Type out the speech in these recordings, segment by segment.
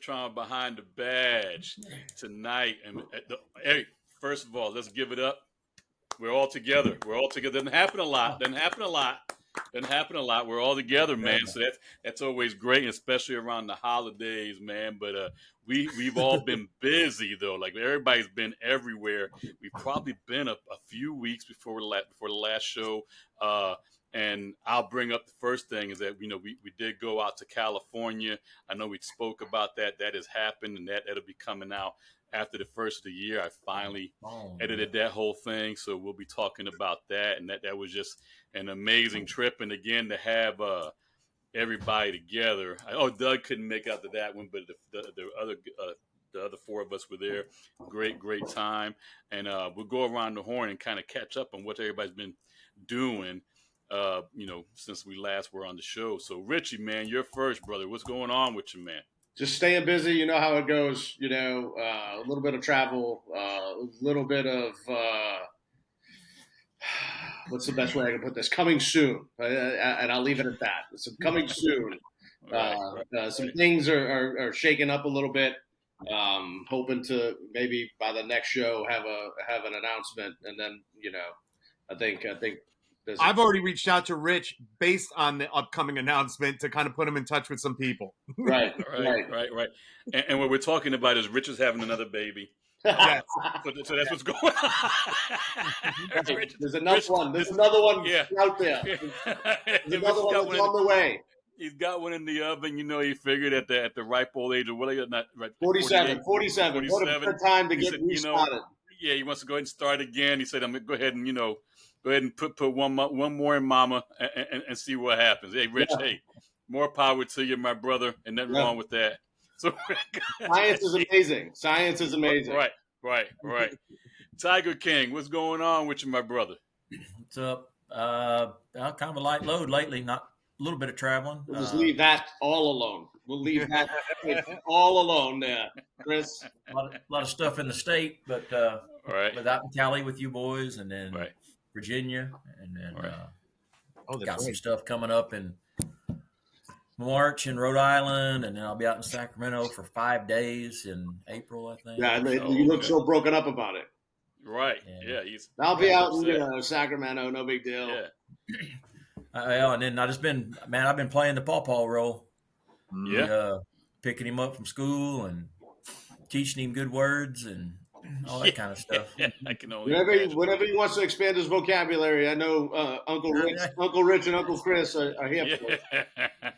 Trauma Behind the Badge tonight. And hey, first of all, let's give it up. We're all together. We're all together. Doesn't happen a lot. Doesn't happen a lot. Doesn't happen a lot. We're all together, man. So that's always great, especially around the holidays, man. But we've all been busy though. Like everybody's been everywhere. We've probably been a few weeks before the last show. And I'll bring up the first thing is that we did go out to California. I know we spoke about that. That has happened, and that'll be coming out after the first of the year. I finally edited that whole thing, so we'll be talking about that. And that was just an amazing trip. And again, to have everybody together. Doug couldn't make out to that one, but the other four of us were there. Great time. And we'll go around the horn and kind of catch up on what everybody's been doing. Since we last were on the show. So Richie, man, you're first, brother. What's going on with you, man? Just staying busy. You know how it goes. A little bit of travel, a little bit of what's the best way I can put this? Coming soon, and I'll leave it at that. It's coming soon. Some things are shaking up a little bit. Hoping to maybe by the next show have an announcement, and then I think. I've already reached out to Rich based on the upcoming announcement to kind of put him in touch with some people. Right. And what we're talking about is Rich is having another baby. Yes. So that's what's going on. There's another one. There's another one out there. There's another one that's on the way. He's got one in the oven. He figured at the ripe old age of what are you not right? 47. What a good time to get restarted. Yeah, he wants to go ahead and start again. He said, "I'm gonna go ahead and put one more in Mama and see what happens." Hey, Rich, hey, more power to you, my brother, and nothing wrong with that. So Science is amazing. Right. Tiger King, what's going on with you, my brother? What's up? Kind of a light load lately. Not a little bit of traveling. We'll just leave that all alone. We'll leave that all alone there, Chris. A lot of stuff in the state, but out in Cali with you boys, and then Virginia, and then got some stuff coming up in March in Rhode Island, and then I'll be out in Sacramento for 5 days in April, I think. Yeah, you look so broken up about it. Right. I'll be out in Sacramento, no big deal. Yeah. And then I've been playing the pawpaw role. Yeah. Picking him up from school and teaching him good words and all that kind of stuff. I can only whenever he wants to expand his vocabulary, I know Uncle Rich and Uncle Chris are here for it.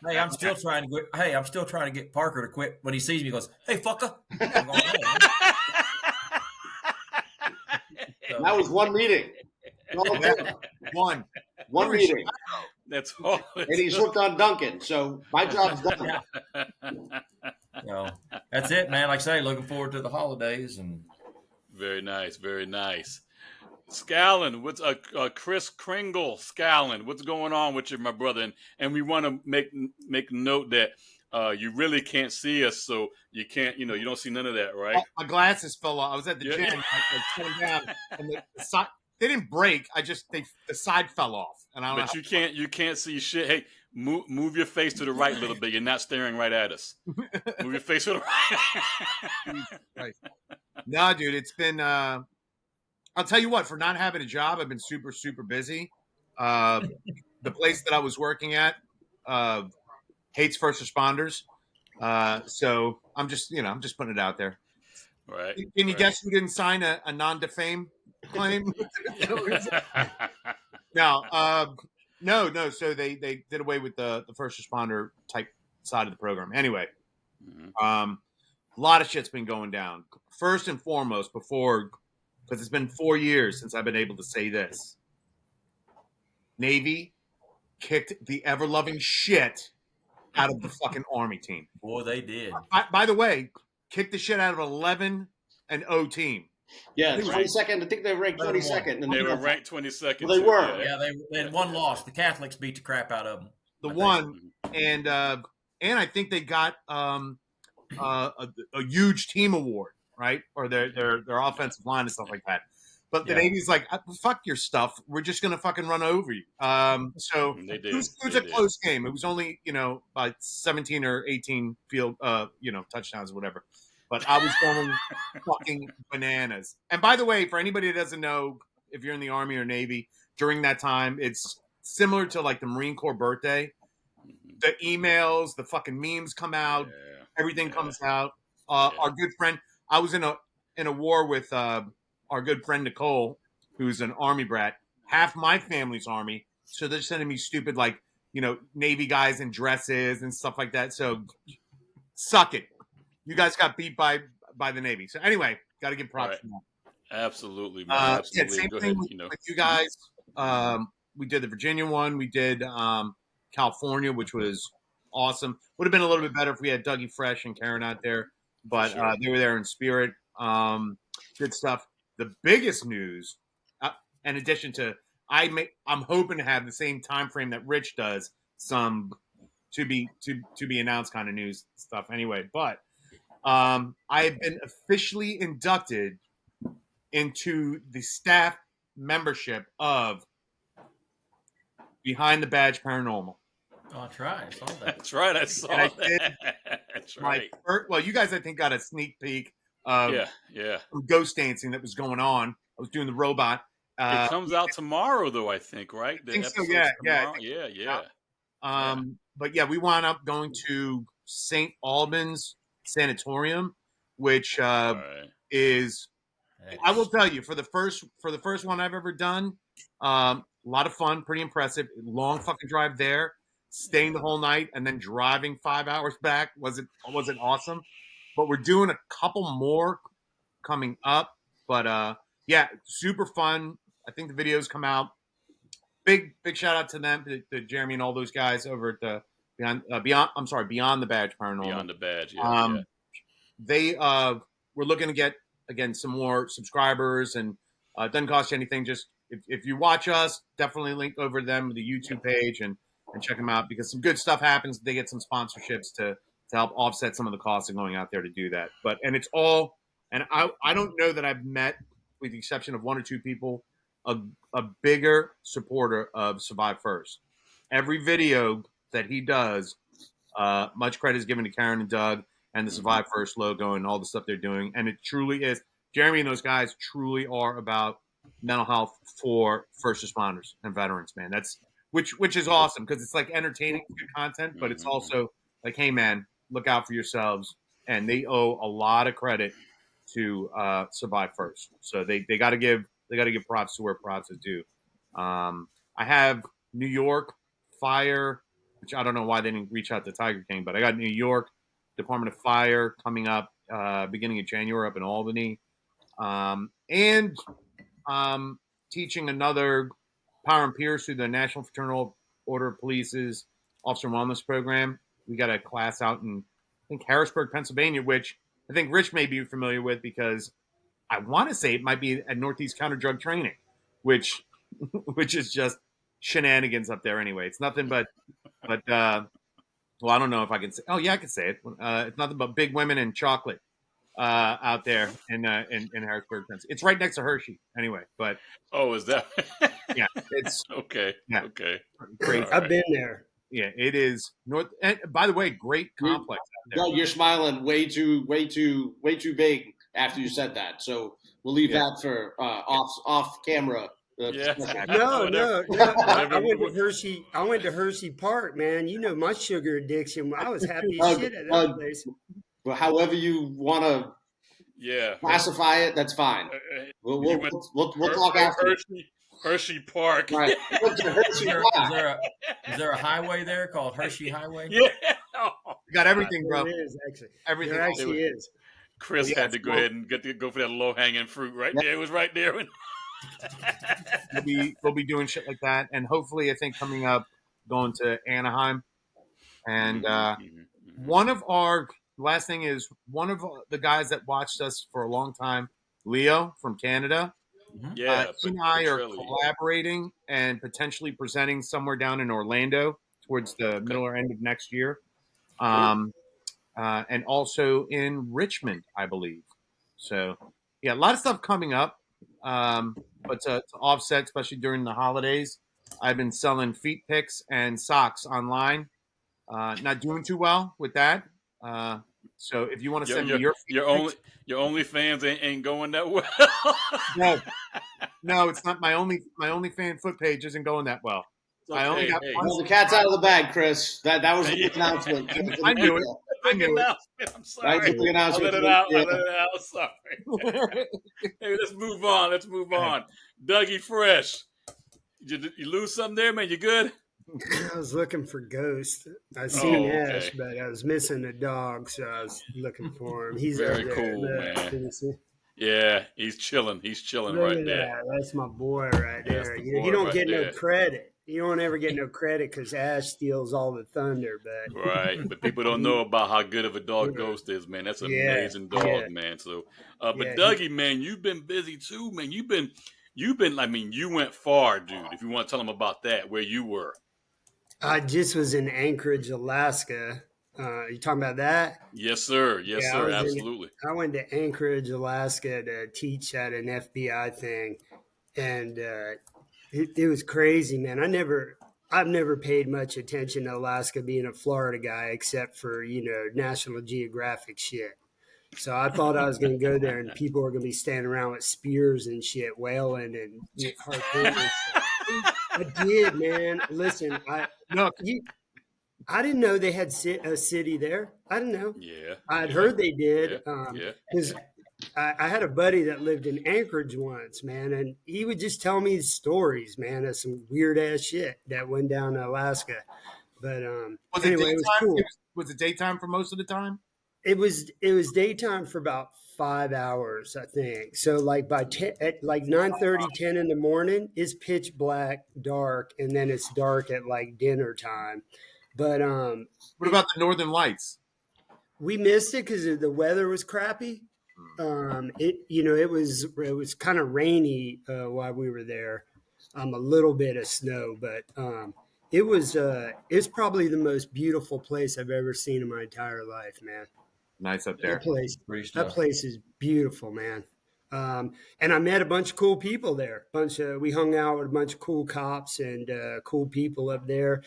Hey, I'm still trying to get Parker to quit. When he sees me, he goes, "Hey, fucker." That was one meeting. One meeting. That's all. And he's hooked on Duncan, so my job's done. That's it, man. Like I say, looking forward to the holidays and. Very nice. Scallon, what's Chris Kringle? Scallon, what's going on with you, my brother? And we want to make note that you really can't see us, so you can't, you don't see none of that, right? My glasses fell off. I was at the gym. I came down, and the side, they didn't break. The side fell off, and I don't know. But you can't see shit. Hey, move your face to the right a little bit. You're not staring right at us. Move your face to the right. Right. No, dude, it's been. I'll tell you what. For not having a job, I've been super, super busy. The place that I was working at hates first responders, so I'm just putting it out there. Right. Can you guess who didn't sign a non-defame claim? No. So they did away with the first responder type side of the program. Anyway, a lot of shit's been going down. First and foremost, because it's been 4 years since I've been able to say this. Navy kicked the ever-loving shit out of the fucking Army team. Boy, they did. By the way, kicked the shit out of 11-0 team. Yeah, 22nd. I think they were ranked 22nd. They were ranked 22nd. Well, they were. Yeah, they had one loss. The Catholics beat the crap out of them. And I think they got a huge team award, right? Or their offensive line and stuff like that. But the Navy's like, fuck your stuff. We're just going to fucking run over you. So it was a close game. It was only, by 17 or 18 field, touchdowns or whatever. But I was going fucking bananas. And by the way, for anybody that doesn't know, if you're in the Army or Navy, during that time, it's similar to like the Marine Corps birthday. The emails, the fucking memes come out. Everything comes out. Our good friend, I was in a war with our good friend Nicole, who's an Army brat. Half my family's Army, so they're sending me stupid Navy guys in dresses and stuff like that. So suck it. You guys got beat by the Navy. So anyway, got to give props to that. Absolutely, man. Absolutely. Same thing with you guys. We did the Virginia one. We did California, which was awesome. Would have been a little bit better if we had Dougie Fresh and Karen out there, but they were there in spirit. Good stuff. The biggest news, in addition to, I'm hoping to have the same time frame that Rich does, some to be announced kind of news stuff. Anyway, but I have been officially inducted into the staff membership of Behind the Badge Paranormal. Oh, that's right. I saw that. That's right. I saw that. That's right. Well, you guys, I think, got a sneak peek of ghost dancing that was going on. I was doing the robot. It comes out tomorrow, though, I think, right? I think so, yeah. Yeah. But yeah, we wound up going to St. Albans Sanatorium, which is, I will tell you, for the first one I've ever done, a lot of fun, pretty impressive. Long fucking drive there, staying the whole night, and then driving 5 hours back. Was it awesome? But we're doing a couple more coming up. But super fun. I think the videos come out. Big shout out to them, to Jeremy and all those guys over at the Beyond the Badge Paranormal. Beyond the Badge, They we're looking to get again some more subscribers, and it doesn't cost you anything. Just if you watch us, definitely link over to them, the YouTube page, and check them out, because some good stuff happens. They get some sponsorships to help offset some of the costs of going out there to do that. And it's all, and I don't know that I've met, with the exception of one or two people, a bigger supporter of Survive First. Every video that he does, much credit is given to Karen and Doug and the Survive First logo and all the stuff they're doing. And it truly is. Jeremy and those guys truly are about mental health for first responders and veterans, man. That's which is awesome, because it's like entertaining good content, but it's also like, hey man, look out for yourselves. And they owe a lot of credit to Survive First. So they got to give props to where props is due. I have New York Fire, which I don't know why they didn't reach out to Tiger King, but I got New York Department of Fire coming up beginning of January up in Albany. And teaching another Power and Pierce through the National Fraternal Order of Police's Officer Wellness Program. We got a class out in, I think, Harrisburg, Pennsylvania, which I think Rich may be familiar with, because I want to say it might be at Northeast Counter Drug Training, which is just shenanigans up there anyway. It's nothing but well, I don't know if I can say. Oh yeah, I can say it. It's nothing but big women and chocolate out there in Harrisburg, Pennsylvania. It's right next to Hershey, anyway. But is that? Yeah, it's okay. Yeah, okay. Great. I've been there. Yeah, it is north. And by the way, great complex out there. Doug, you're smiling way too big after you said that. So we'll leave that for off camera. No. I went to Hershey Park, man. You know my sugar addiction. I was happy as shit at that place. But however you want to classify it, that's fine. We'll talk after. Hershey Park. Right. Is there a highway there called Hershey Highway? Yeah. You got everything, bro. It is, actually. Everything. There actually is. Chris had to go ahead and go for that low-hanging fruit right there. It was right there. We'll be doing shit like that. And hopefully, I think coming up, going to Anaheim. And one of our last thing is, one of the guys that watched us for a long time, Leo from Canada. He and I are collaborating and potentially presenting somewhere down in Orlando towards the middle or end of next year. And also in Richmond, I believe. So, yeah, a lot of stuff coming up. But to offset, especially during the holidays, I've been selling feet picks and socks online. Not doing too well with that. So if you want to send me your feet pics, your OnlyFans ain't going that well. no, it's not. My OnlyFans foot page isn't going that well. Okay, I only got one. Well, the cat's out of the bag, Chris. That was the big announcement. I knew it. Big announcement. I'm sorry. That was the big announcement. I let it out. I let it out. Sorry. Hey, let's move on. Dougie Fresh. You lose something there, man? You good? I was looking for Ghost. I seen Ash, but I was missing a dog, so I was looking for him. He's very cool, man. Yeah, he's chilling. He's chilling right there. That's my boy right there. You don't get no credit. You don't ever get no credit because Ash steals all the thunder. But right, but people don't know about how good of a dog Ghost is, man. That's an amazing dog, man. So, but Dougie, man, you've been busy too, man. You've been. I mean, you went far, dude. If you want to tell them about that, where you were. I just was in Anchorage, Alaska. You talking about that? Yes, sir. Yes, sir. Absolutely. I went to Anchorage, Alaska to teach at an FBI thing. And it was crazy, man. I've never paid much attention to Alaska being a Florida guy, except for, National Geographic shit. So I thought I was going to go there and people were going to be standing around with spears and shit, whaling and harpoons. I did, man. Listen, I didn't know they had a city there. I didn't know. Yeah. I'd heard they did. Because I had a buddy that lived in Anchorage once, man, and he would just tell me stories, man, of some weird ass shit that went down to Alaska. But anyway, it was cool. Was it daytime for most of the time? It was daytime for about 5 hours, I think. So like by 10, at like 9:30, 10 in the morning, it's pitch black, dark, and then it's dark at like dinner time. But what about the Northern Lights? We missed it because the weather was crappy. It was kind of rainy while we were there. A little bit of snow, but it's probably the most beautiful place I've ever seen in my entire life, man. Nice up there. That place is beautiful, man. And I met a bunch of cool people there. We hung out with a bunch of cool cops and cool people up there.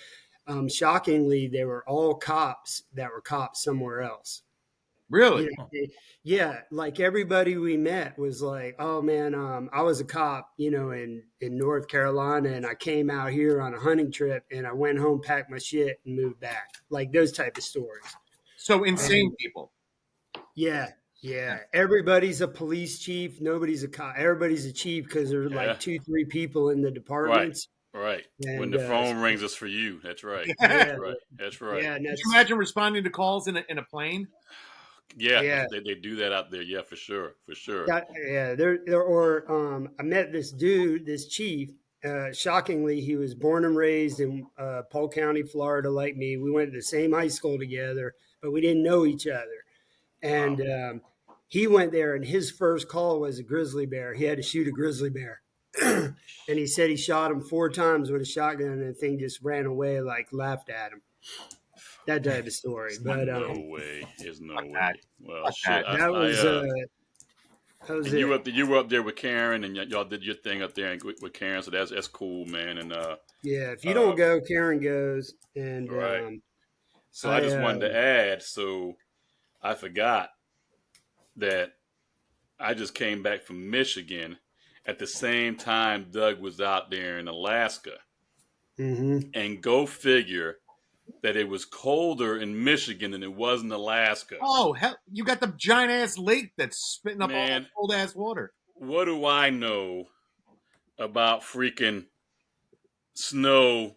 Shockingly, they were all cops that were cops somewhere else. Really? Yeah. Like everybody we met was like, oh man, I was a cop, in North Carolina, and I came out here on a hunting trip and I went home, packed my shit and moved back. Like those type of stories. So insane people. Yeah. Everybody's a police chief. Nobody's a cop. Everybody's a chief because there's like 2-3 people in the departments. Right. And, when the phone rings, it's for you. That's right. That's right. Yeah. Can you imagine responding to calls in a plane? Yeah. They do that out there. Yeah, for sure. I met this dude, this chief. Shockingly, he was born and raised in Polk County, Florida, like me. We went to the same high school together, but we didn't know each other. And he went there, and his first call was a grizzly bear. He had to shoot a grizzly bear. And he said he shot him 4 times with a shotgun, and the thing just ran away, like laughed at him. That type of story. But no way. There's no way. Well, shit. That was it. You were up there with Karen, and y'all did your thing up there with Karen. So that's cool, man. And if you don't go, Karen goes. And right. So I just wanted to add. So I forgot that I just came back from Michigan at the same time Doug was out there in Alaska. Mm-hmm. And go figure that it was colder in Michigan than it was in Alaska. Oh, hell, you got the giant ass lake that's spitting up all that cold ass water. What do I know about freaking snow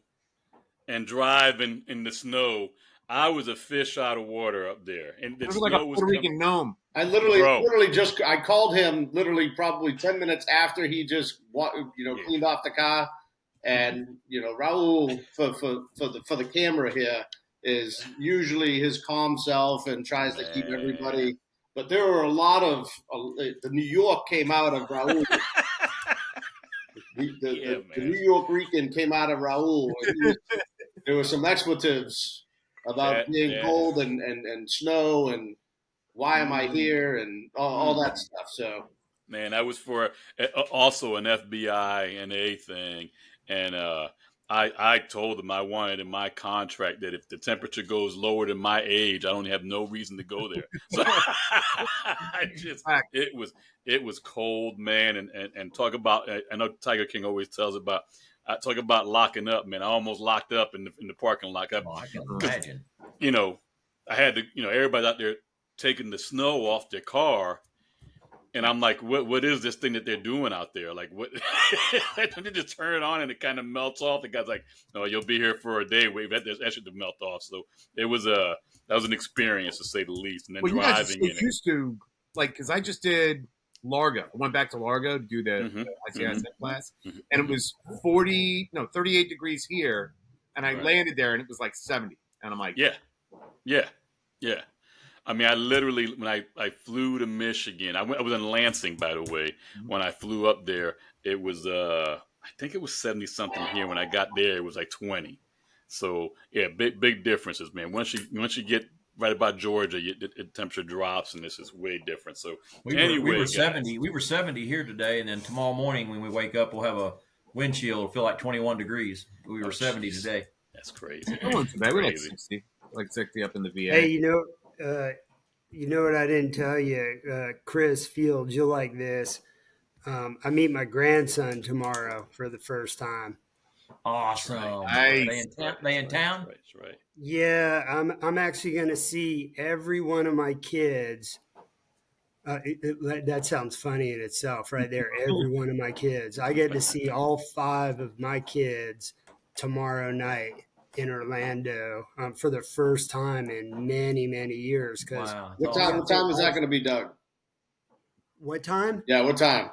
and driving in the snow? I was a fish out of water up there, and the snow like a Puerto Rican gnome. I I called him probably 10 minutes after he just cleaned off the car. And Raul for the camera here is usually his calm self and tries to keep everybody. But there were a lot of the New York came out of Raul. the New York Rican came out of Raul. There were some expletives about being cold and snow and why am I here and all that stuff. So Man, that was for also an FBI NA thing, and I told them I wanted in my contract that if the temperature goes lower than my age, I don't have no reason to go there. So I just it was cold, man, and talk about I know Tiger King always tells about. I talk about locking up, man. I almost locked up in the parking lot. I can imagine. You know, I had to. Everybody's out there taking the snow off their car. And I'm like, what is this thing that they're doing out there? Like, what? They just turn it on and it kind of melts off. The guy's like, no, you'll be here for a day. Wait, that should have melt off. So it was that was an experience to say the least. And then driving you guys are used to, like, because I just did Largo. I went back to Largo to do the ICISM class, and it was 38 degrees here, and I landed there and it was like 70, and I'm like, yeah. I mean, I literally, when I flew to Michigan, I was in Lansing, by the way. When I flew up there, it was, I think it was 70 something here. When I got there, it was like 20. So yeah, big differences, man. Once you get right about Georgia, the temperature drops, and this is way different. So we were 70. We were 70 here today, and then tomorrow morning when we wake up, we'll have a wind chill. It'll feel like 21 degrees. We were 70 today. That's crazy. We're like 60, up in the VA. Hey, you know what I didn't tell you, Chris Fields, you'll like this. I meet my grandson tomorrow for the first time. Awesome. Nice. They in town? That's right. Yeah, I'm actually going to see every one of my kids. That sounds funny in itself, right there. Every one of my kids. I get to see all 5 of my kids tomorrow night in Orlando for the first time in many, many years. Wow. What time is that going to be, Doug? What time? Yeah, what time?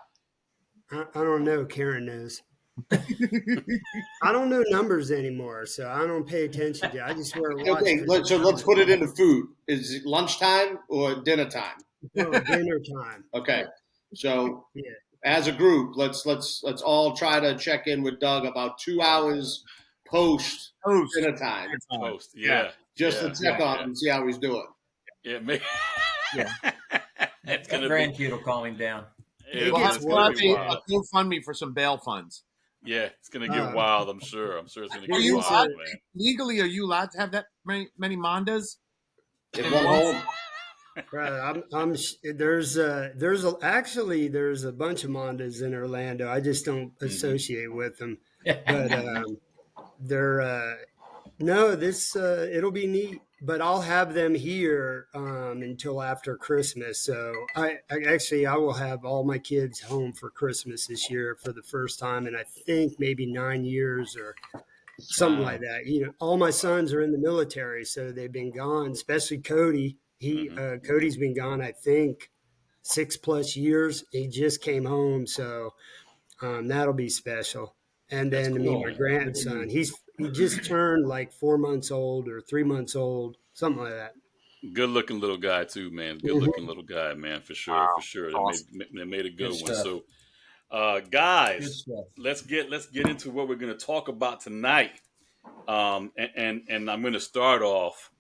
I don't know. Karen knows. I don't know numbers anymore, so I don't pay attention to it. I just wear a watch. Okay, so let's put it into food. Is it lunchtime or dinner time? No, dinner time. Okay, so as a group, let's all try to check in with Doug about 2 hours post dinner time. Post, just to check on him and see how he's doing. Yeah, maybe. That grandkid will calm him down. We'll have a GoFundMe for some bail funds. Yeah, it's gonna get wild. I'm sure it's gonna get wild, man. Legally, are you allowed to have that many Mondas? In one home. Right, there's a bunch of Mondas in Orlando. I just don't associate with them. But it'll be neat. But I'll have them here until after Christmas. So I will have all my kids home for Christmas this year for the first time in I think maybe 9 years or something like that. All my sons are in the military, so they've been gone. Especially Cody. Cody's been gone I think 6+ years. He just came home, so that'll be special. And then my grandson, he just turned like 4 months old or 3 months old, something like that. Good looking little guy too, man. Good looking little guy, man, for sure. Wow. For sure. Awesome. They made a good one. So guys, let's get into what we're gonna talk about tonight. And I'm gonna start off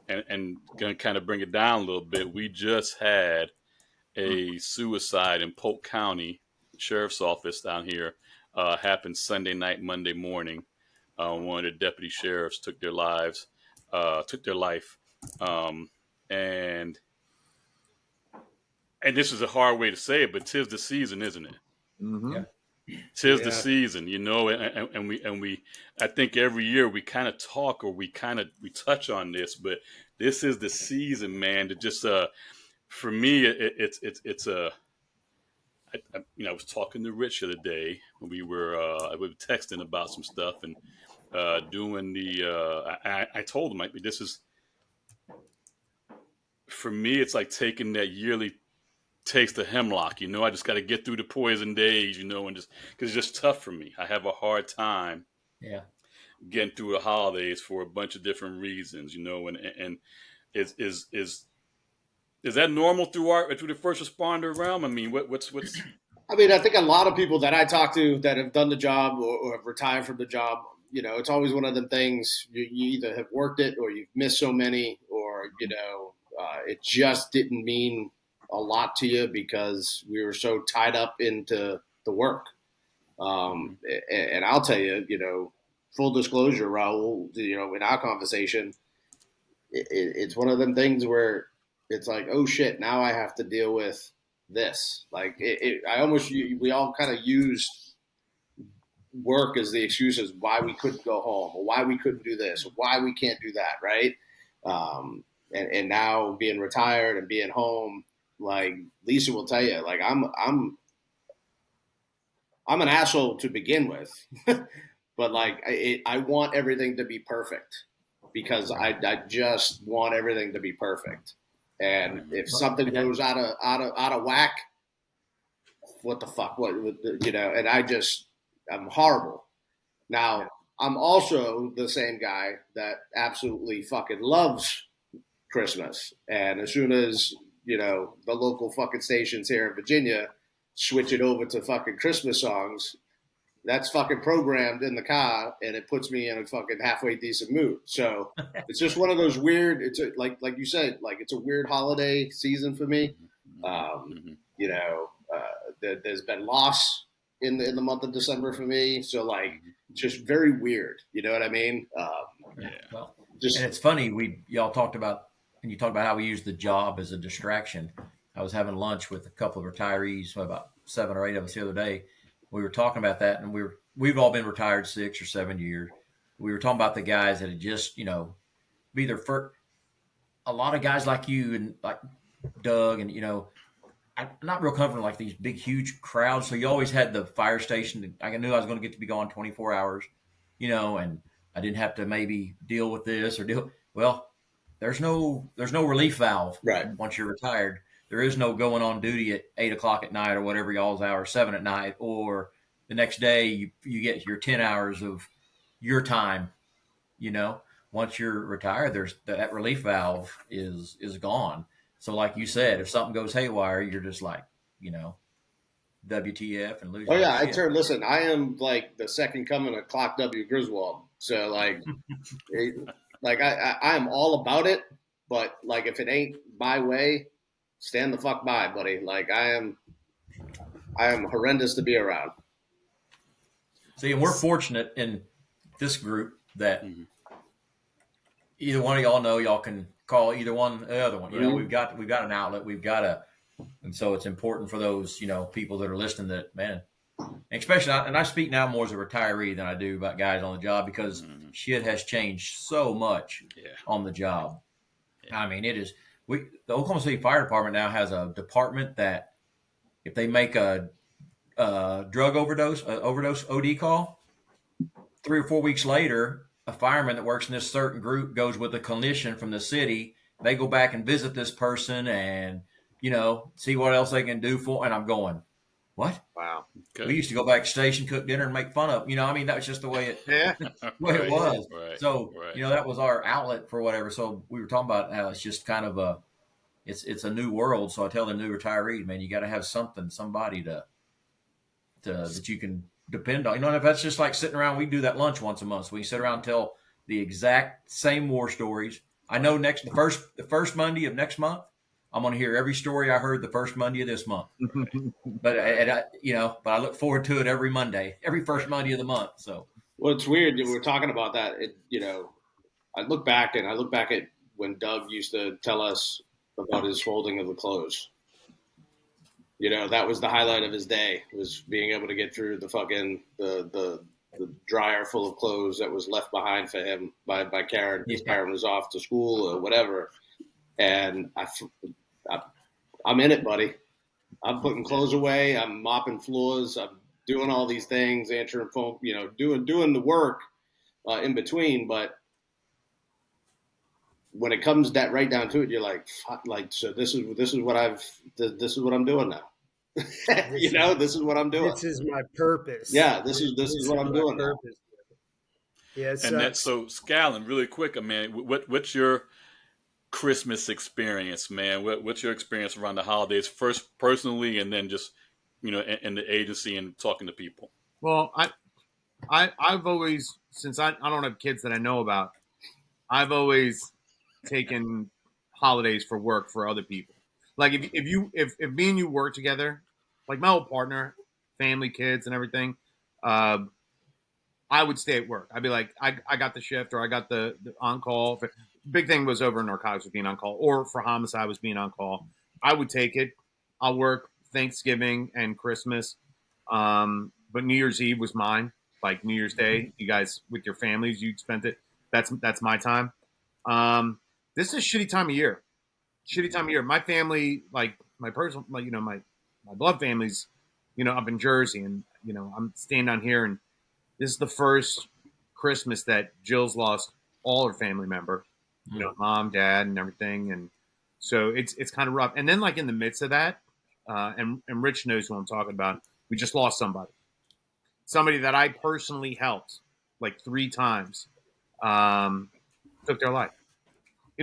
and gonna kind of bring it down a little bit. We just had a suicide in Polk County Sheriff's Office down here. Happened Sunday night, Monday morning. One of the deputy sheriffs took their life, and this is a hard way to say it, but 'tis the season, isn't it? Mm-hmm. Yeah. Tis the season, and we I think every year we kind of talk or we touch on this, but this is the season, man. To just for me, it's a. I was talking to Rich the other day when we were texting about some stuff and doing the. I told him this is for me. It's like taking that yearly taste of hemlock. I just got to get through the poison days. And just because it's just tough for me. I have a hard time. Getting through the holidays for a bunch of different reasons. And is that normal through the first responder realm? I mean, what's? I mean, I think a lot of people that I talk to that have done the job or have retired from the job, it's always one of them things. You either have worked it or you've missed so many, or it just didn't mean a lot to you because we were so tied up into the work. And I'll tell you, full disclosure, Raul, in our conversation, it's one of them things where it's like, oh shit, now I have to deal with this. Like we all kind of used work as the excuse as why we couldn't go home or why we couldn't do this or why we can't do that. Right. And now being retired and being home, like Lisa will tell you, like I'm an asshole to begin with, but like I want everything to be perfect because I just want everything to be perfect. And if something goes out of whack, what the fuck? And I'm horrible. Now, I'm also the same guy that absolutely fucking loves Christmas. And as soon as, the local fucking stations here in Virginia switch it over to fucking Christmas songs, that's fucking programmed in the car and it puts me in a fucking halfway decent mood. So it's just one of those weird, like you said, like it's a weird holiday season for me. There's been loss in the month of December for me. So like, just very weird. You know what I mean? Well, and it's funny. Y'all talked about, and you talked about how we use the job as a distraction. I was having lunch with a couple of retirees, about 7 or 8 of us the other day. We were talking about that, and we've all been retired 6 or 7 years. We were talking about the guys that had just, be there for a lot of guys like you and like Doug, and I'm not real comfortable like these big, huge crowds. So you always had the fire station. I knew I was going to get to be gone 24 hours, and I didn't have to maybe deal with this or deal. Well, there's no relief valve once you're retired. There is no going on duty at 8 o'clock at night or whatever y'all's hour, 7 at night, or the next day you get your 10 hours of your time. Once you're retired, there's that relief valve is gone. So like you said, if something goes haywire, you're just like, WTF and lose. Oh yeah, listen, I am like the second coming of Clock W. Griswold. So like, I am all about it, but like if it ain't my way, stand the fuck by, buddy. Like I am horrendous to be around. See, and we're fortunate in this group that either one of y'all know y'all can call either one or the other one. We've got an outlet. And so it's important for those, people that are listening that, man, especially, and I speak now more as a retiree than I do about guys on the job because shit has changed so much on the job. Yeah. I mean, the Oklahoma City Fire Department now has a department that if they make a drug overdose OD call, 3 or 4 weeks later, a fireman that works in this certain group goes with a clinician from the city. They go back and visit this person and, see what else they can do for. And I'm going, what? Wow. Good. We used to go back to station, cook dinner, and make fun of. I mean, that was just the way it was. Right. So, that was our outlet for whatever. So we were talking about how it's just kind of it's a new world. So I tell the new retirees, man, you got to have somebody to that you can depend on. And if that's just like sitting around, we do that lunch once a month. So we sit around and tell the exact same war stories. I know the first Monday of next month, I'm going to hear every story I heard the first Monday of this month. But I look forward to it every Monday, every first Monday of the month. So, well, it's weird. We're talking about that. I look back at when Doug used to tell us about his folding of the clothes. That was the highlight of his day, was being able to get through the fucking the dryer full of clothes that was left behind for him by Karen. His Karen was off to school or whatever, and I'm in it, buddy. I'm putting clothes away. I'm mopping floors. I'm doing all these things, answering phone, doing the work in between. But when it comes right down to it, you're like, so this is what I'm doing now. This is what I'm doing. This is my purpose. Yeah, this is what I'm doing now. Yeah, and that's so Scallon, really quick, man. What's your Christmas experience, man? What's your experience around the holidays, first personally, and then just in the agency and talking to people? Well, I've always, since I don't have kids that I know about, I've always taken holidays for work for other people. Like if me and you work together, like my old partner, family, kids, and everything, I would stay at work. I'd be like, I got the shift or I got the on call. Big thing was over in narcotics was being on call, or for homicide was being on call. I would take it. I'll work Thanksgiving and Christmas, but New Year's Eve was mine. Like New Year's Day, you guys with your families, you spent it. That's my time. This is a shitty time of year. Shitty time of year. My family, like my personal, like my blood family's, up in Jersey, and I'm staying down here, and this is the first Christmas that Jill's lost all her family member, mom, dad, and everything, and so it's kind of rough. And then like in the midst of that, and Rich knows who I'm talking about. We just lost somebody that I personally helped like 3 times, took their life.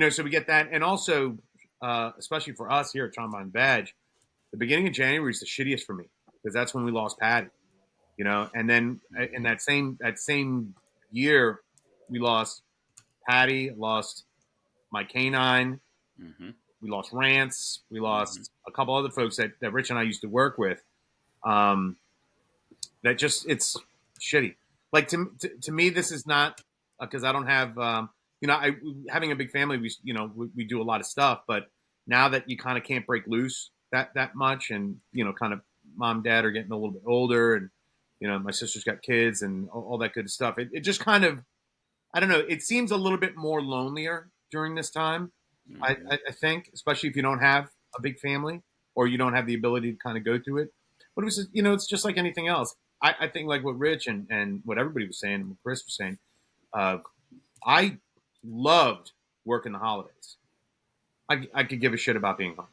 So we get that, and also especially for us here at Trombone Badge, the beginning of January is the shittiest for me because that's when we lost Patty. And then in that same year, we lost Patty, lost my canine, we lost Rance, we lost a couple other folks that Rich and I used to work with. That just it's shitty. Like to me, this is not because I don't have having a big family. We do a lot of stuff, but now that you kind of can't break loose that much, and kind of mom and dad are getting a little bit older, and my sister's got kids and all that good stuff. It just kind of, I don't know. It seems a little bit more lonelier during this time. I think, especially if you don't have a big family or you don't have the ability to kind of go through it. But it was, it's just like anything else. I think like what Rich and what everybody was saying, and what Chris was saying, I loved working the holidays. I could give a shit about being home.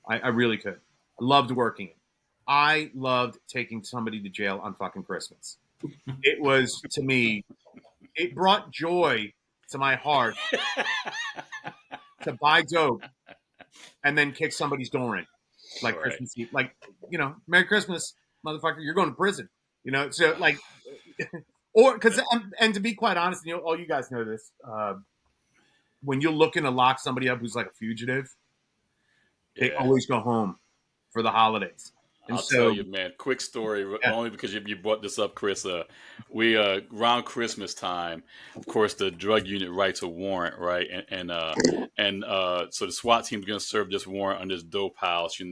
I really could. I loved working it. I loved taking somebody to jail on fucking Christmas. It was, to me, it brought joy to my heart to buy dope and then kick somebody's door in. Like right. Christmas Eve. Like, Merry Christmas, motherfucker, you're going to prison. So like, or because, and to be quite honest, all you guys know this, when you're looking to lock somebody up who's like a fugitive, they always go home for the holidays. And I'll tell you, man, quick story, only because you brought this up, Chris. We around Christmas time, of course, the drug unit writes a warrant, right? And so the SWAT team's going to serve this warrant on this dope house, and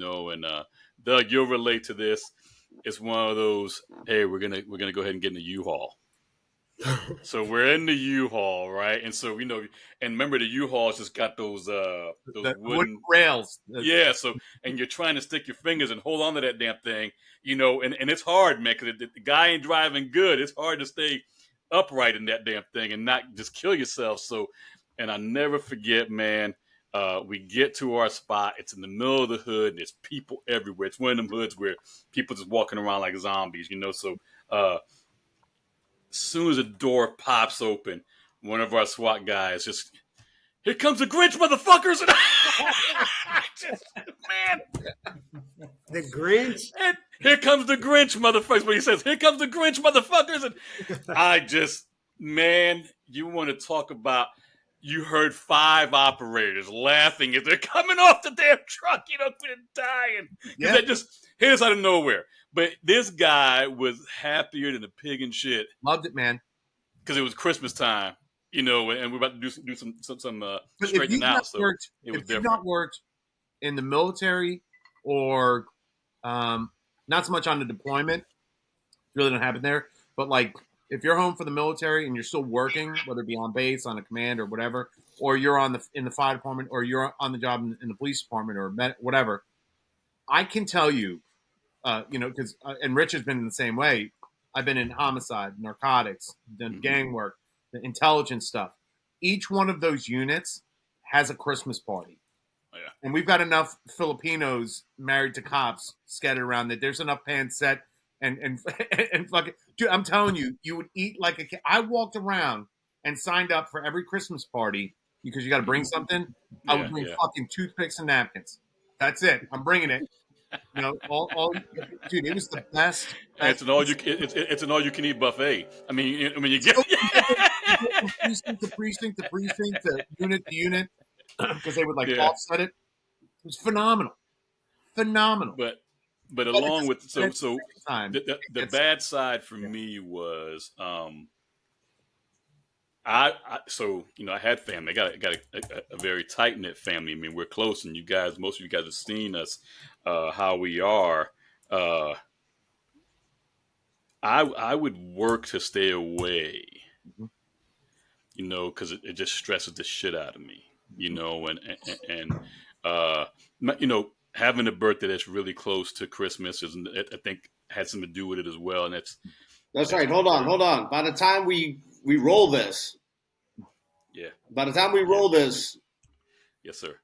Doug, you'll relate to this. It's one of those, hey, we're gonna go ahead and get in the U-Haul. So we're in the U-Haul, right? And so and remember the U-Haul's just got those wooden rails. Yeah, so and you're trying to stick your fingers and hold on to that damn thing, and it's hard, man, because the guy ain't driving good. It's hard to stay upright in that damn thing and not just kill yourself. So, and I never forget, man. We get to our spot. It's in the middle of the hood. And there's people everywhere. It's one of them hoods where people just walking around like zombies, So, as soon as the door pops open, one of our SWAT guys just, here comes the Grinch, motherfuckers! And man, the Grinch. And here comes the Grinch, motherfuckers! When he says, "Here comes the Grinch, motherfuckers!" and I just, man, you want to talk about? You heard 5 operators laughing as they're coming off the damn truck, dying. Yeah. That just hit us out of nowhere. But this guy was happier than a pig in shit. Loved it, man. Because it was Christmas time, and we're about to do some straightening out. So it was different. If you've not worked in the military or not so much on the deployment, really don't happen there. But like, if you're home for the military and you're still working, whether it be on base, on a command, or whatever, or you're in the fire department, or you're on the job in the police department, or whatever, I can tell you, because and Rich has been in the same way. I've been in homicide, narcotics, done gang work, the intelligence stuff. Each one of those units has a Christmas party. Oh, yeah. And we've got enough Filipinos married to cops scattered around that there's enough pans set and fucking, dude, I'm telling you, you would eat like a kid. I walked around and signed up for every Christmas party because you got to bring something. I would bring fucking toothpicks and napkins. That's it. I'm bringing it. All dude, it was the best. It's an all you can eat buffet. I mean, you get precinct to precinct to precinct to unit because they would like offset it. was phenomenal. But along with the bad side for me was I had family. I got a very tight knit family. I mean, we're close, and most of you guys have seen us how we are. I would work to stay away, because it just stresses the shit out of me, having a birthday that's really close to Christmas I think had something to do with it as well, and that's right. Hold on. By the time we roll this, yes, sir.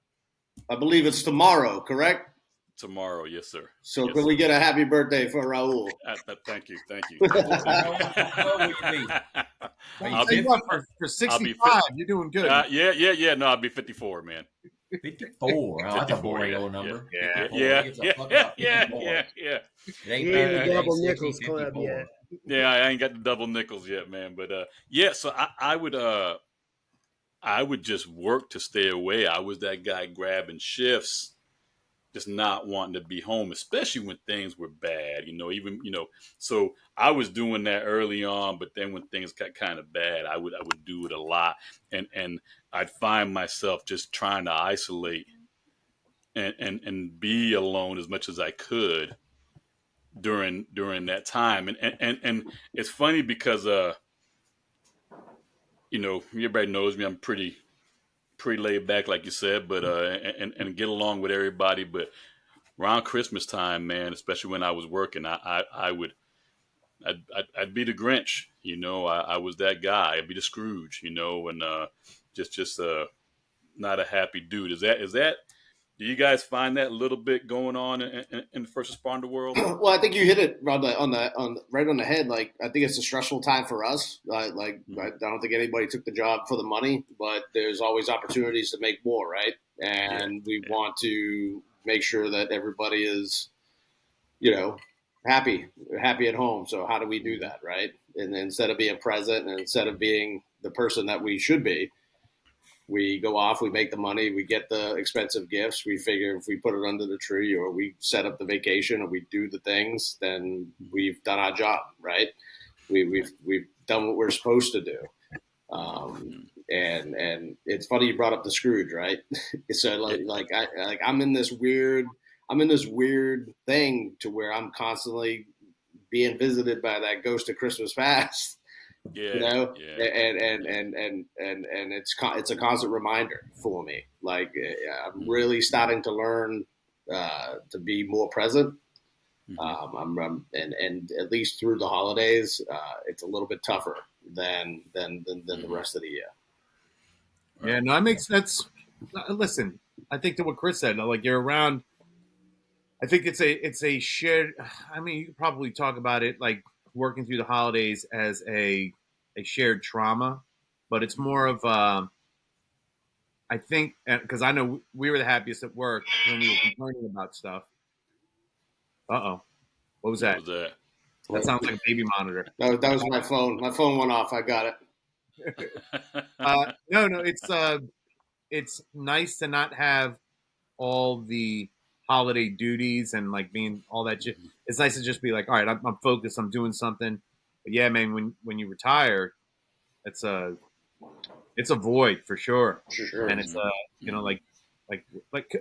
I believe it's tomorrow, correct? Tomorrow, yes, sir. So can we get a happy birthday for Raul? Thank you. I'll be for 65. You're doing good. Yeah. No, I'll be 54, man. 54. That's a boring old number. Yeah. It ain't the double nickels club yet. Yeah, I ain't got the double nickels yet, man. But so I would just work to stay away. I was that guy grabbing shifts, just not wanting to be home, especially when things were bad, so I was doing that early on, but then when things got kind of bad, I would do it a lot. And I'd find myself just trying to isolate and be alone as much as I could during that time. And it's funny because, everybody knows me. I'm pretty laid back, like you said, but and get along with everybody. But around Christmas time, man, especially when I was working, I'd be the Grinch. I was that guy. I'd be the Scrooge. And just not a happy dude. Is that? Do you guys find that a little bit going on in the first responder world? Well, I think you hit it right on the head. Like, I think it's a stressful time for us. I don't think anybody took the job for the money, but there's always opportunities to make more, right? And we want to make sure that everybody is, happy at home. So how do we do that, right? And instead of being present and instead of being the person that we should be, we go off, we make the money, we get the expensive gifts. We figure if we put it under the tree or we set up the vacation or we do the things, then we've done our job, right? We've done what we're supposed to do. And it's funny you brought up the Scrooge, right? So I'm in this weird thing to where I'm constantly being visited by that ghost of Christmas past. And it's a constant reminder for me. Like, I'm really starting to learn to be more present. And at least through the holidays, it's a little bit tougher than the rest of the year. Yeah, no, that makes sense. Listen, I think to what Chris said, like, you're around. I think it's a shared. I mean, you could probably talk about it like working through the holidays as a shared trauma, but it's more of I think, because I know we were the happiest at work when we were complaining about stuff. What was that? What was that? That sounds like a baby monitor. That was my phone. My phone went off. I got it. No, it's nice to not have all the holiday duties and like being all that shit. It's nice to just be like, all right, I'm focused. I'm doing something. But yeah, man, when you retire, it's a void for sure. Sure. And it's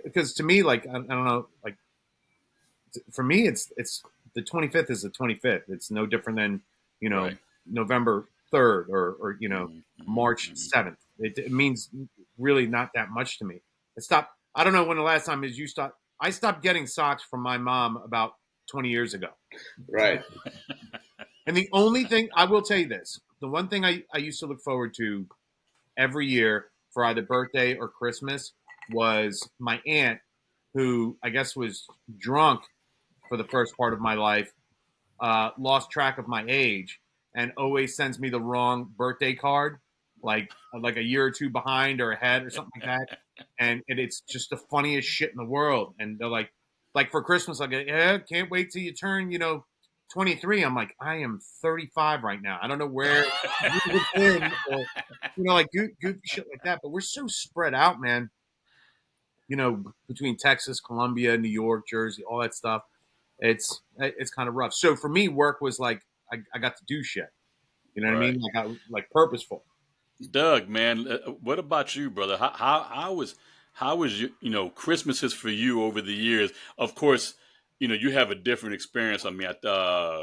because to me, like, I don't know, like, for me, it's the 25th is the 25th. It's no different than, right. November 3rd or March 7th. It means really not that much to me. I don't know when the last time is you stopped. I stopped getting socks from my mom about 20 years ago. Right. And the only thing, I will tell you this, the one thing I used to look forward to every year for either birthday or Christmas was my aunt, who I guess was drunk for the first part of my life, lost track of my age, and always sends me the wrong birthday card, like a year or two behind or ahead or something like that. And it's just the funniest shit in the world. And they're like for Christmas, I'll get, can't wait till you turn, 23. I'm like, I am 35 right now. I don't know where you've been, or, like goofy shit like that. But we're so spread out, man. between Texas, Columbia, New York, Jersey, all that stuff, it's kind of rough. So for me, work was like I got to do shit. You know what I mean? Like purposeful. Doug, man, what about you, brother? How was Christmases for you over the years? Of course, you have a different experience. I mean,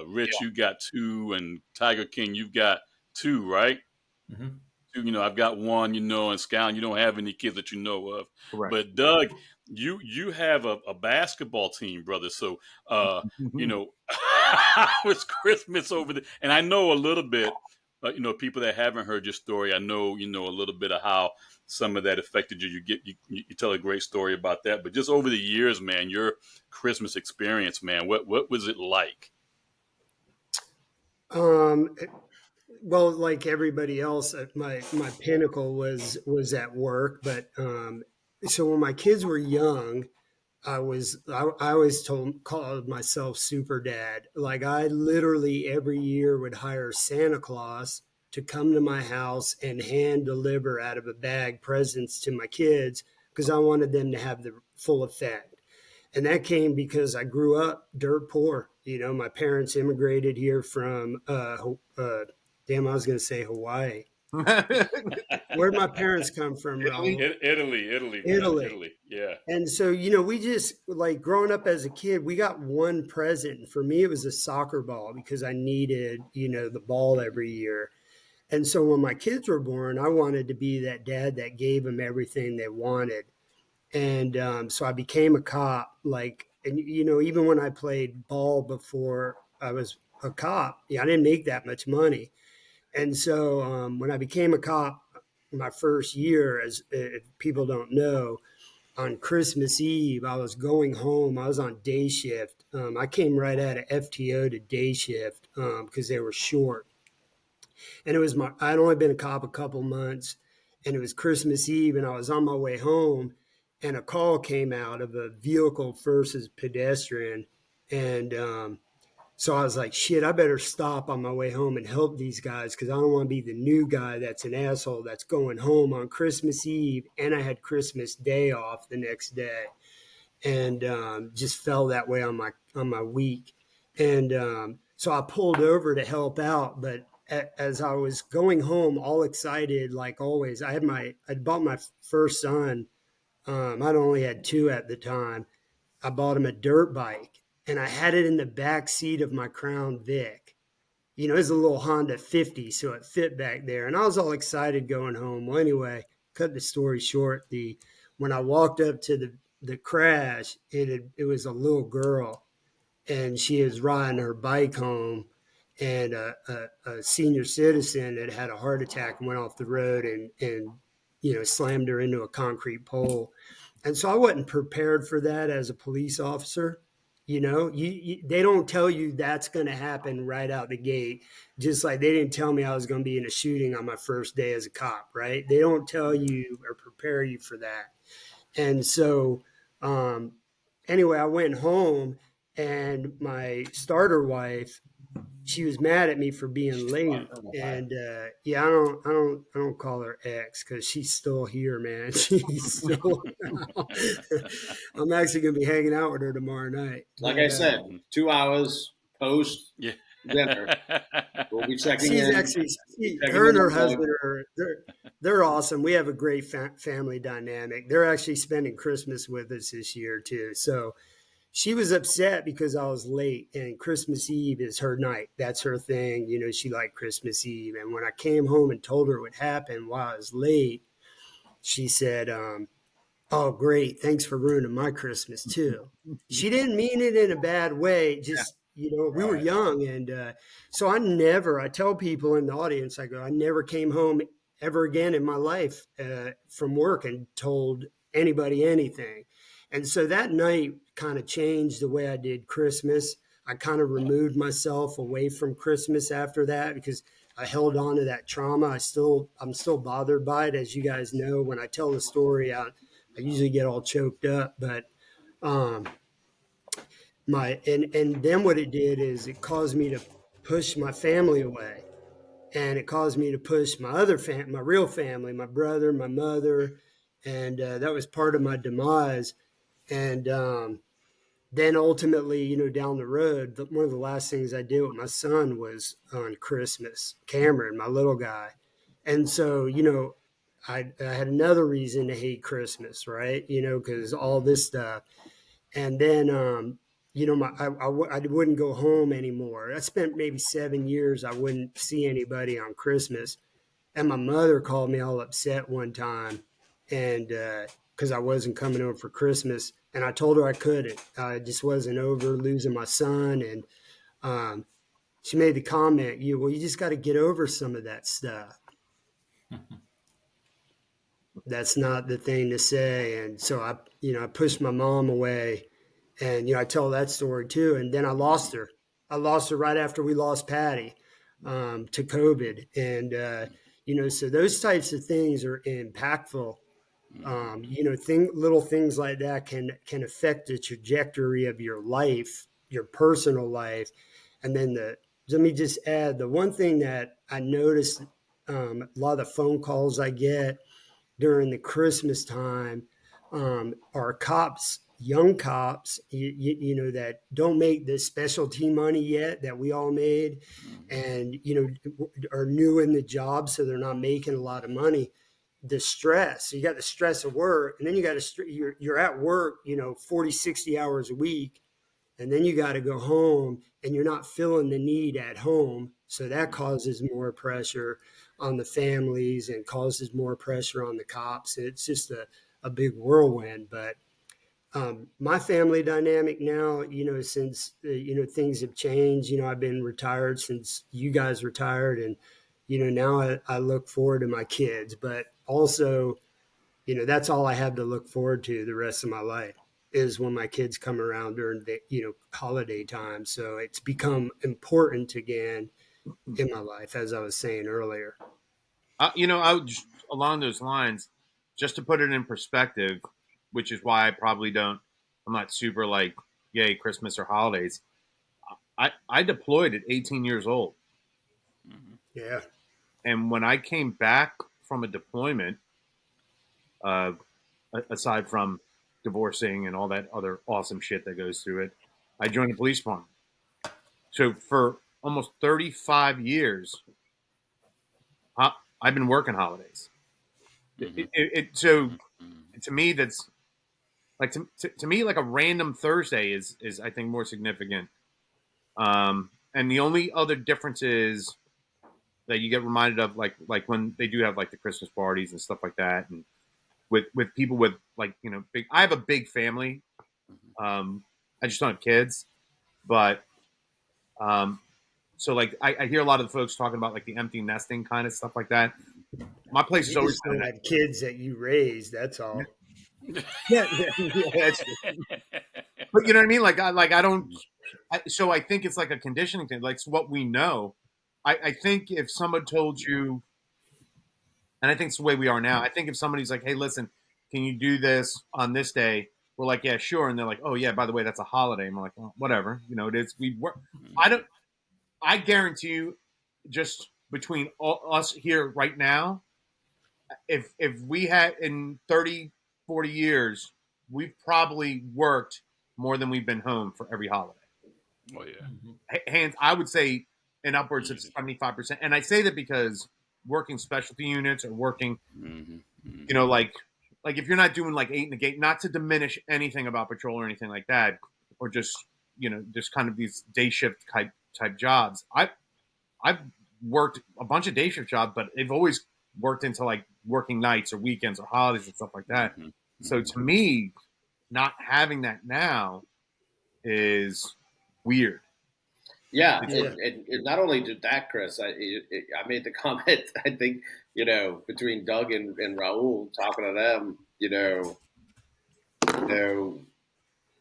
Rich, you got 2, and Tiger King, you've got 2, right? Mm-hmm. 2, I've got 1, and Scout, you don't have any kids that you know of. Correct. But Doug, you have a basketball team, brother. So, how was Christmas over there? And I know a little bit. People that haven't heard your story, I know a little bit of how some of that affected you. You tell a great story about that. But just over the years, man, your Christmas experience, man, what was it like? Well, like everybody else, my pinnacle was at work. But so when my kids were young, I always called myself super dad. Like I literally every year would hire Santa Claus to come to my house and hand deliver out of a bag presents to my kids because I wanted them to have the full effect. And that came because I grew up dirt poor. My parents immigrated here from damn, I was going to say Hawaii. Where'd my parents come from, Raul? Italy. Yeah. And so, we just like growing up as a kid, we got one present. For me, it was a soccer ball because I needed, the ball every year. And so when my kids were born, I wanted to be that dad that gave them everything they wanted. And so I became a cop. And even when I played ball before I was a cop, I didn't make that much money. And so when I became a cop, my first year, as people don't know, on Christmas Eve, I was going home. I was on day shift. I came right out of FTO to day shift because they were short. And I'd only been a cop a couple months, and it was Christmas Eve, and I was on my way home, and a call came out of a vehicle versus pedestrian. And so I was like, shit, I better stop on my way home and help these guys because I don't want to be the new guy that's an asshole that's going home on Christmas Eve. And I had Christmas Day off the next day, and just fell that way on my week. And so I pulled over to help out. But as I was going home, all excited, like always, I'd bought my first son. I'd only had 2 at the time. I bought him a dirt bike, and I had it in the back seat of my Crown Vic. It's a little Honda 50, so it fit back there. And I was all excited going home. Well, anyway, cut the story short. When I walked up to the crash, it was a little girl, and she was riding her bike home, and a senior citizen had a heart attack and went off the road and slammed her into a concrete pole. And so I wasn't prepared for that as a police officer. They don't tell you that's going to happen right out the gate. Just like they didn't tell me I was going to be in a shooting on my first day as a cop, right? They don't tell you or prepare you for that. And so, anyway, I went home, and my starter wife, she was mad at me for being late. And I don't call her ex because she's still here, man. She's still I'm actually gonna be hanging out with her tomorrow night. Like I said, 2 hours post dinner. We'll be checking in. Her and her husband they're awesome. We have a great family dynamic. They're actually spending Christmas with us this year too. So she was upset because I was late, and Christmas Eve is her night. That's her thing. She liked Christmas Eve. And when I came home and told her what happened while I was late, she said, oh, great. Thanks for ruining my Christmas too. She didn't mean it in a bad way. Just, we were young. And so I tell people in the audience, I go, I never came home ever again in my life from work and told anybody anything. And so that night kind of changed the way I did Christmas. I kind of removed myself away from Christmas after that because I held on to that trauma. I'm still bothered by it. As you guys know, when I tell the story, I usually get all choked up. But and then what it did is it caused me to push my family away. And it caused me to push my other my real family, my brother, my mother, and that was part of my demise. And then ultimately, you know, down the road, one of the last things I did with my son was on Christmas, Cameron, my little guy. And so, you know, I had another reason to hate Christmas, right? You know, because all this stuff. And then, you know, I wouldn't go home anymore. I spent maybe 7 years. I wouldn't see anybody on Christmas. And my mother called me all upset one time, and because I wasn't coming over for Christmas, and I told her I couldn't. I just wasn't over losing my son, and um, she made the comment, "You well, you just got to get over some of that stuff." That's not the thing to say, and so I pushed my mom away, and I tell that story too, and then I lost her. I lost her right after we lost Patty to COVID, and so those types of things are impactful. Little things like that can affect the trajectory of your life, your personal life, and then let me just add the one thing that I noticed. A lot of the phone calls I get during the Christmas time are cops, young cops, that don't make the specialty money yet that we all made, and are new in the job, so they're not making a lot of money. The stress, so you got the stress of work, and then you got you're at work 40, 60 hours a week, and then you got to go home, and you're not feeling the need at home, so that causes more pressure on the families and causes more pressure on the cops. It's just a big whirlwind. But my family dynamic now, since things have changed, I've been retired since you guys retired, and now I look forward to my kids, but also that's all I have to look forward to the rest of my life is when my kids come around during the holiday time. So it's become important again in my life, as I was saying earlier. I would just, along those lines, just to put it in perspective, which is why I'm not super like, yay, Christmas or holidays. I deployed at 18 years old. Yeah. And when I came back from a deployment, aside from divorcing and all that other awesome shit that goes through it, I joined the police department. So for almost 35 years, I've been working holidays. So to me, that's like to me, like a random Thursday is I think more significant. And the only other difference is that you get reminded of like when they do have like the Christmas parties and stuff like that, and with people with like big. I have a big family. I just don't have kids, but so like I hear a lot of the folks talking about like the empty nesting kind of stuff like that. My place is always don't have kids that you raised. That's all. Yeah, that's true. But you know what I mean? Like I don't. So I think it's like a conditioning thing. Like it's what we know. I think if someone told you, and I think it's the way we are now. I think if somebody's like, "Hey, listen, can you do this on this day?" We're like, "Yeah, sure." And they're like, "Oh yeah, by the way, that's a holiday." And we're like, well, "Whatever." It is. We work. I guarantee you, just between us here right now, if we had in 30, 40 years, we've probably worked more than we've been home for every holiday. Oh yeah. Hands, I would say in upwards of 75%. And I say that because working specialty units or working, like if you're not doing like 8 in the gate, not to diminish anything about patrol or anything like that, or just just kind of these day shift type jobs. I've worked a bunch of day shift jobs, but they've always worked into like working nights or weekends or holidays and stuff like that. So to me, not having that now is weird. Yeah, and not only did that, Chris. I made the comment. I think between Doug and Raul, talking to them,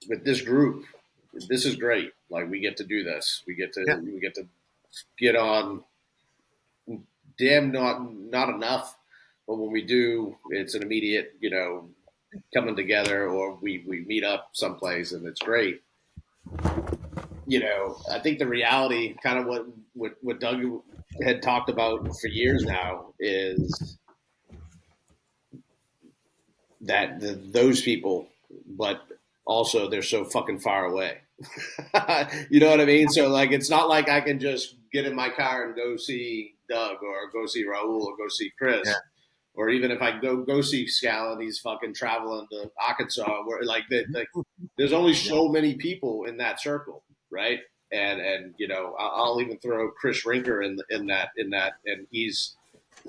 with this group, this is great. Like we get to do this. We get to get on. Damn, not enough. But when we do, it's an immediate, coming together, or we meet up someplace, and it's great. I think the reality, kind of what Doug had talked about for years now, is those people, but also they're so fucking far away. You know what I mean? So like, it's not like I can just get in my car and go see Doug or go see Raul or go see Chris. Yeah. Or even if I go see Scal and he's fucking traveling to Arkansas, where like there's only so many people in that circle, right? And you know, I'll even throw Chris Rinker in that, and he's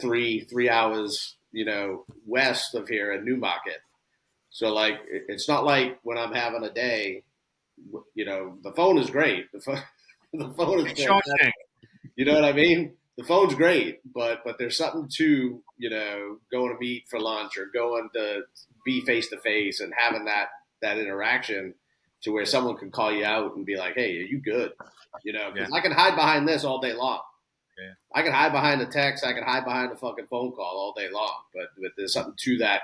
three hours, you know, west of here in Newmarket. So like, it's not like when I'm having a day, you know, the phone is great. The phone is great. You know what I mean? The phone's great, but there's something to, you know, going to meet for lunch or going to be face to face and having that interaction to where someone can call you out and be like, "Hey, are you good?" You know, because I can hide behind this all day long. Yeah. I can hide behind a text. I can hide behind a fucking phone call all day long. But there's something to that,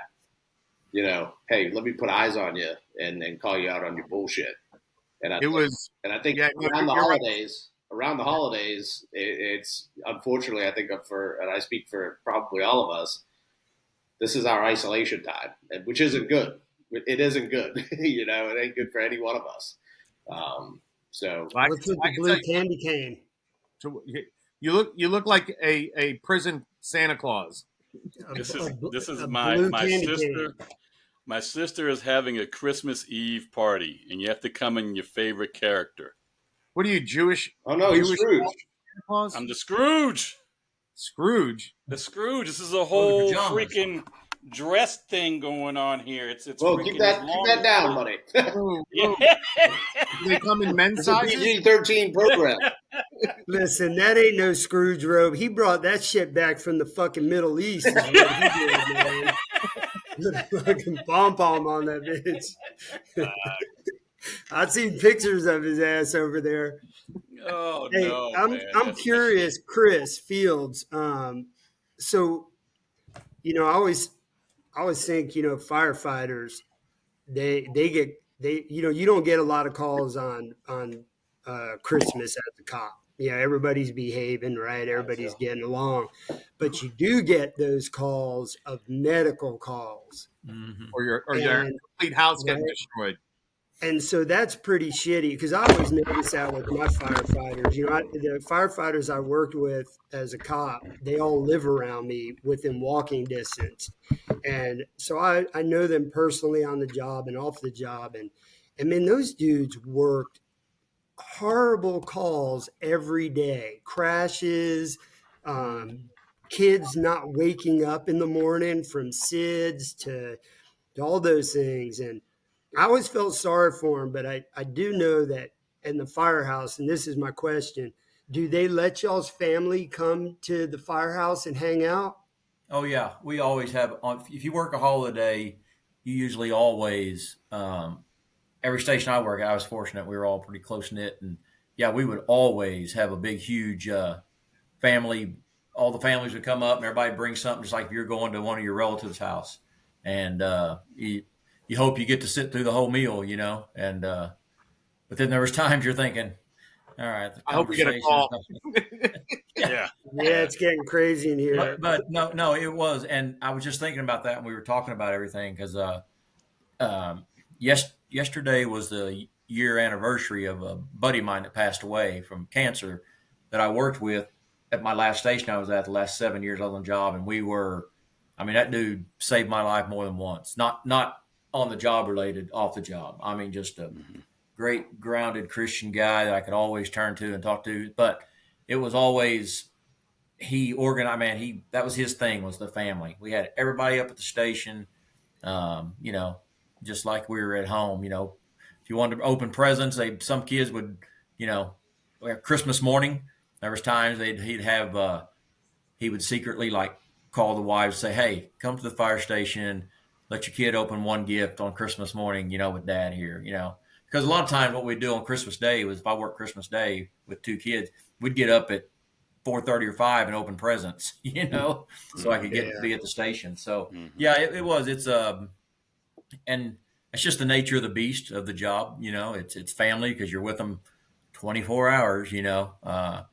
you know. Hey, let me put eyes on you and call you out on your bullshit. And I think around the holidays, it's unfortunately, I think and I speak for probably all of us, this is our isolation time, which isn't good. It isn't good. You know, it ain't good for any one of us. So what's with the blue candy cane? So you look like a prison Santa Claus. This is my sister. Cane. My sister is having a Christmas Eve party, and you have to come in your favorite character. What are you, Jewish? Oh no, he's Scrooge. I'm the Scrooge. Scrooge. The Scrooge. This is a whole freaking dress thing going on here. It's well, keep that down, buddy. They come in men's sizes. PG-13 program. Listen, that ain't no Scrooge robe. He brought that shit back from the fucking Middle East. Is what he did, man. Fucking pom-pom on that bitch. I've seen pictures of his ass over there. Oh, hey, no, I'm curious, Chris Fields. So, you know, I always think, you know, firefighters, they you know, you don't get a lot of calls on Christmas as a cop. Yeah, everybody's behaving, right? Everybody's getting along. But you do get those calls of medical calls. Mm-hmm. Or your complete house getting destroyed. And so that's pretty shitty because I always notice that with my firefighters. You know, the firefighters I worked with as a cop, they all live around me within walking distance. And so I know them personally on the job and off the job. And man, those dudes worked horrible calls every day, crashes, kids not waking up in the morning from SIDS to all those things. And I always felt sorry for them, but I do know that in the firehouse, and this is my question, do they let y'all's family come to the firehouse and hang out? Oh, yeah. We always have, if you work a holiday, you usually always, every station I work at, I was fortunate. We were all pretty close knit. And yeah, we would always have a big, huge family. All the families would come up and everybody brings something, just like if you're going to one of your relatives' house. And you hope you get to sit through the whole meal, you know. And but then there was times you're thinking, all right, I hope we get a call. Yeah, it's getting crazy in here. But no, it was. And I was just thinking about that when we were talking about everything because yesterday was the year anniversary of a buddy of mine that passed away from cancer that I worked with at my last station I was at the last 7 years I was on the job. And that dude saved my life more than once. Not on the job related, off the job. I mean, just a great grounded Christian guy that I could always turn to and talk to. But it was always, that was his thing, was the family. We had everybody up at the station, you know, just like we were at home. You know, if you wanted to open presents, some kids would, you know, Christmas morning, there was times he would secretly like call the wives, say, hey, come to the fire station, let your kid open one gift on Christmas morning, you know, with dad here, you know. Because a lot of times what we'd do on Christmas Day was, if I worked Christmas Day with two kids, we'd get up at 4:30 or 5 and open presents, you know, so I could be at the station. So yeah, it was. It's and it's just the nature of the beast of the job, you know. It's family because you're with them 24 hours, you know. I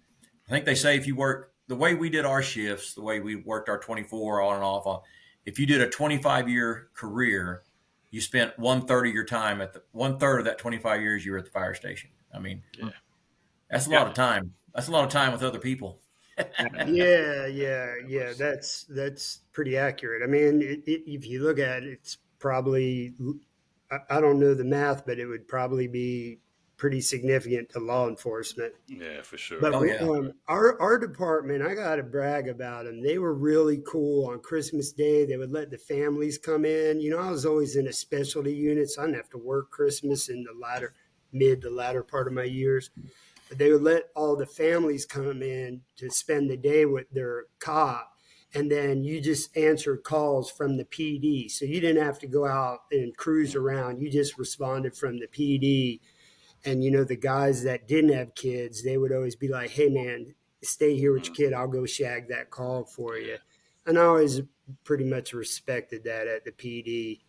think they say if you work the way we did our shifts, the way we worked our 24 on and off, if you did a 25-year career, you spent 1/3 of your time 1/3 of that 25 years you were at the fire station. I mean, that's a lot of time. That's a lot of time with other people. Yeah. That's pretty accurate. I mean, if you look at it, it's probably, I don't know the math, but it would probably be pretty significant to law enforcement. Yeah, for sure. But our department, I got to brag about them. They were really cool on Christmas Day. They would let the families come in. You know, I was always in a specialty unit, so I didn't have to work Christmas in the mid to latter part of my years. But they would let all the families come in to spend the day with their cop. And then you just answered calls from the PD. So you didn't have to go out and cruise around. You just responded from the PD. And, you know, the guys that didn't have kids, they would always be like, hey, man, stay here with your kid. I'll go shag that call for you. And I always pretty much respected that at the PD.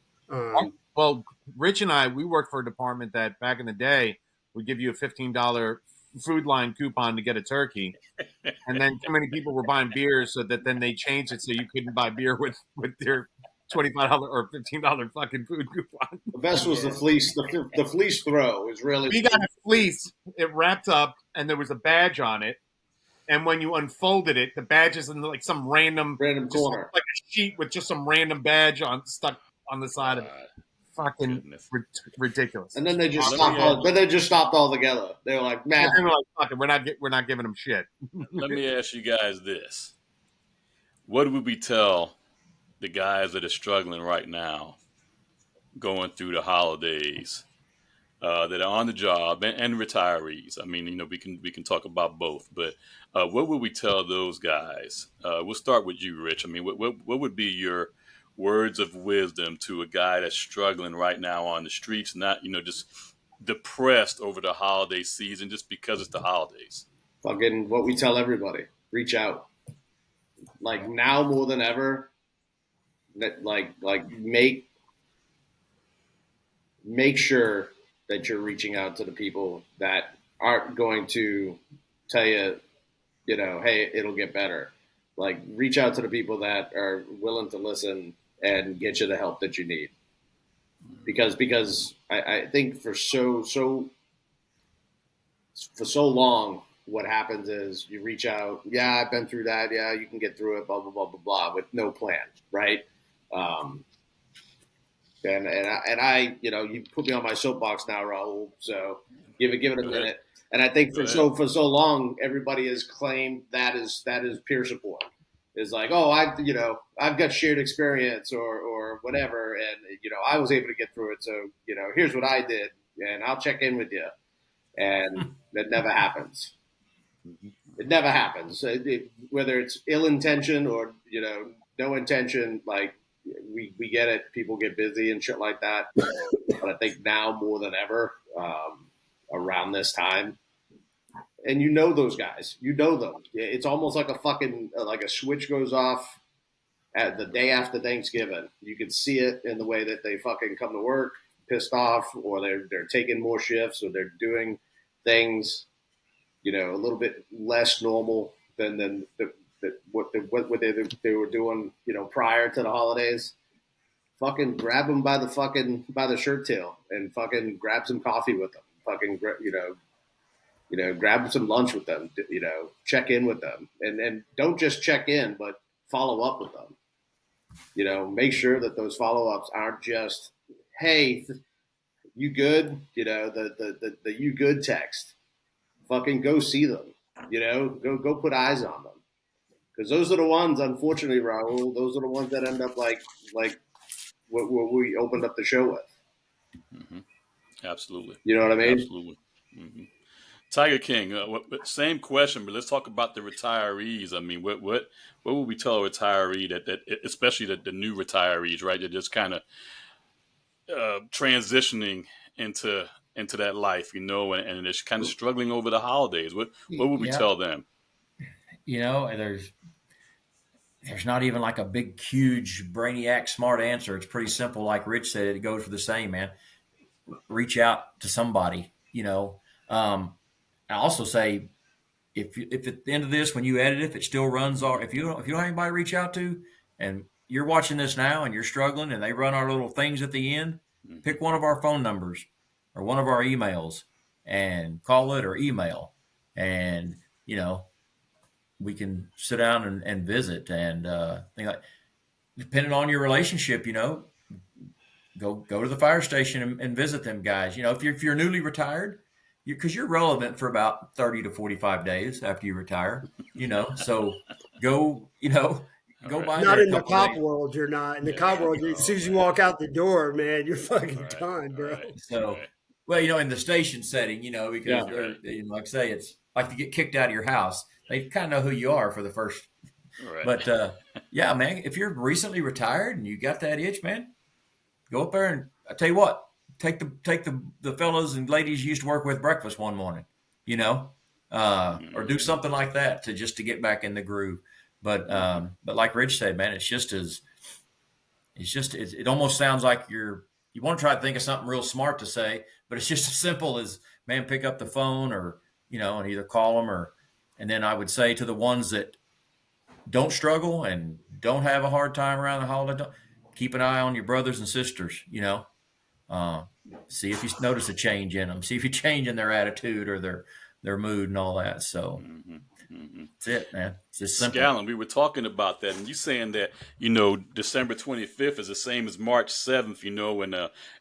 Well, Rich and I, we worked for a department that back in the day would give you a $15 food line coupon to get a turkey. And then too many people were buying beers, so that then they changed it so you couldn't buy beer with their $25 or $15 fucking food coupon. The best was the fleece. The fleece throw is really. We got a fleece. It wrapped up, and there was a badge on it. And when you unfolded it, the badge is in like some random corner, like a sheet with just some random badge stuck on the side of it. Fucking ridiculous. And then they just stopped. Then they just stopped altogether. They were like, "Man, they were like, fuck it, we're not giving them shit." Let me ask you guys this: what would we tell the guys that are struggling right now, going through the holidays, that are on the job and retirees? I mean, you know, we can talk about both, but what would we tell those guys? We'll start with you, Rich. I mean, what would be your words of wisdom to a guy that's struggling right now on the streets, not, you know, just depressed over the holiday season just because it's the holidays? Fucking what we tell everybody: reach out. Like now more than ever. Like make sure that you're reaching out to the people that aren't going to tell you, you know, hey, it'll get better. Like reach out to the people that are willing to listen and get you the help that you need. Because I think for so long, what happens is you reach out. Yeah, I've been through that. Yeah, you can get through it. Blah blah blah blah blah. With no plan, right? And I, you know, you put me on my soapbox now, Raul. So give it a minute. And I think for so long, everybody has claimed that is peer support. Is like, oh, I've got shared experience or whatever, and you know, I was able to get through it. So you know, here's what I did, and I'll check in with you. And that never happens. It never happens. Whether it's ill intention or, you know, no intention, like we get it. People get busy and shit like that. But I think now more than ever, around this time, and you know those guys, you know them. It's almost like a fucking like a switch goes off at the day after Thanksgiving. You can see it in the way that they fucking come to work pissed off, or they're taking more shifts, or they're doing things, you know, a little bit less normal than what they were doing, you know, prior to the holidays. Fucking grab them by the shirt tail and fucking grab some coffee with them. Fucking you know, grab some lunch with them. You know, check in with them, and don't just check in, but follow up with them. You know, make sure that those follow ups aren't just, hey, you good? You know, the you good text. Fucking go see them. You know, go put eyes on them, because those are the ones, unfortunately, Raul. Those are the ones that end up like what we opened up the show with. Mm-hmm. Absolutely. You know what I mean? Absolutely. Mm-hmm. Tiger King, same question, but let's talk about the retirees. I mean, what would we tell a retiree that especially the new retirees, right? They're just kind of transitioning into that life, you know, and they're kind of struggling over the holidays. What would we tell them? You know, there's not even like a big, huge, brainiac, smart answer. It's pretty simple. Like Rich said, it goes for the same, man. Reach out to somebody, you know. I also say, if at the end of this, when you edit it, if it still runs, or if you don't have anybody to reach out to, and you're watching this now and you're struggling and they run our little things at the end, pick one of our phone numbers or one of our emails and call it or email. And, we can sit down and visit and like, depending on your relationship, go to the fire station and visit them guys. If you're newly retired, because you're relevant for about 30 to 45 days after you retire, so go, go by not there. in the cop world. You're not in the cop world. As soon as you walk out the door, man, you're fucking done, bro. So, well, in the station setting, because like I say, it's like to get kicked out of your house. They kind of know who you are for the first. Right. But yeah, man, if you're recently retired and you got that itch, man, go up there and I tell you what, take the fellas and ladies you used to work with breakfast one morning, or do something like that to get back in the groove. But like Rich said, man, it almost sounds like you want to try to think of something real smart to say, but it's just as simple as, man, pick up the phone or, and either call them and then I would say to the ones that don't struggle and don't have a hard time around the holiday, keep an eye on your brothers and sisters, see if you notice a change in them, see if you change in their attitude or their mood and all that. So that's it, man. It's just simple. Scallon, we were talking about that, and you saying that December 25th is the same as March 7th,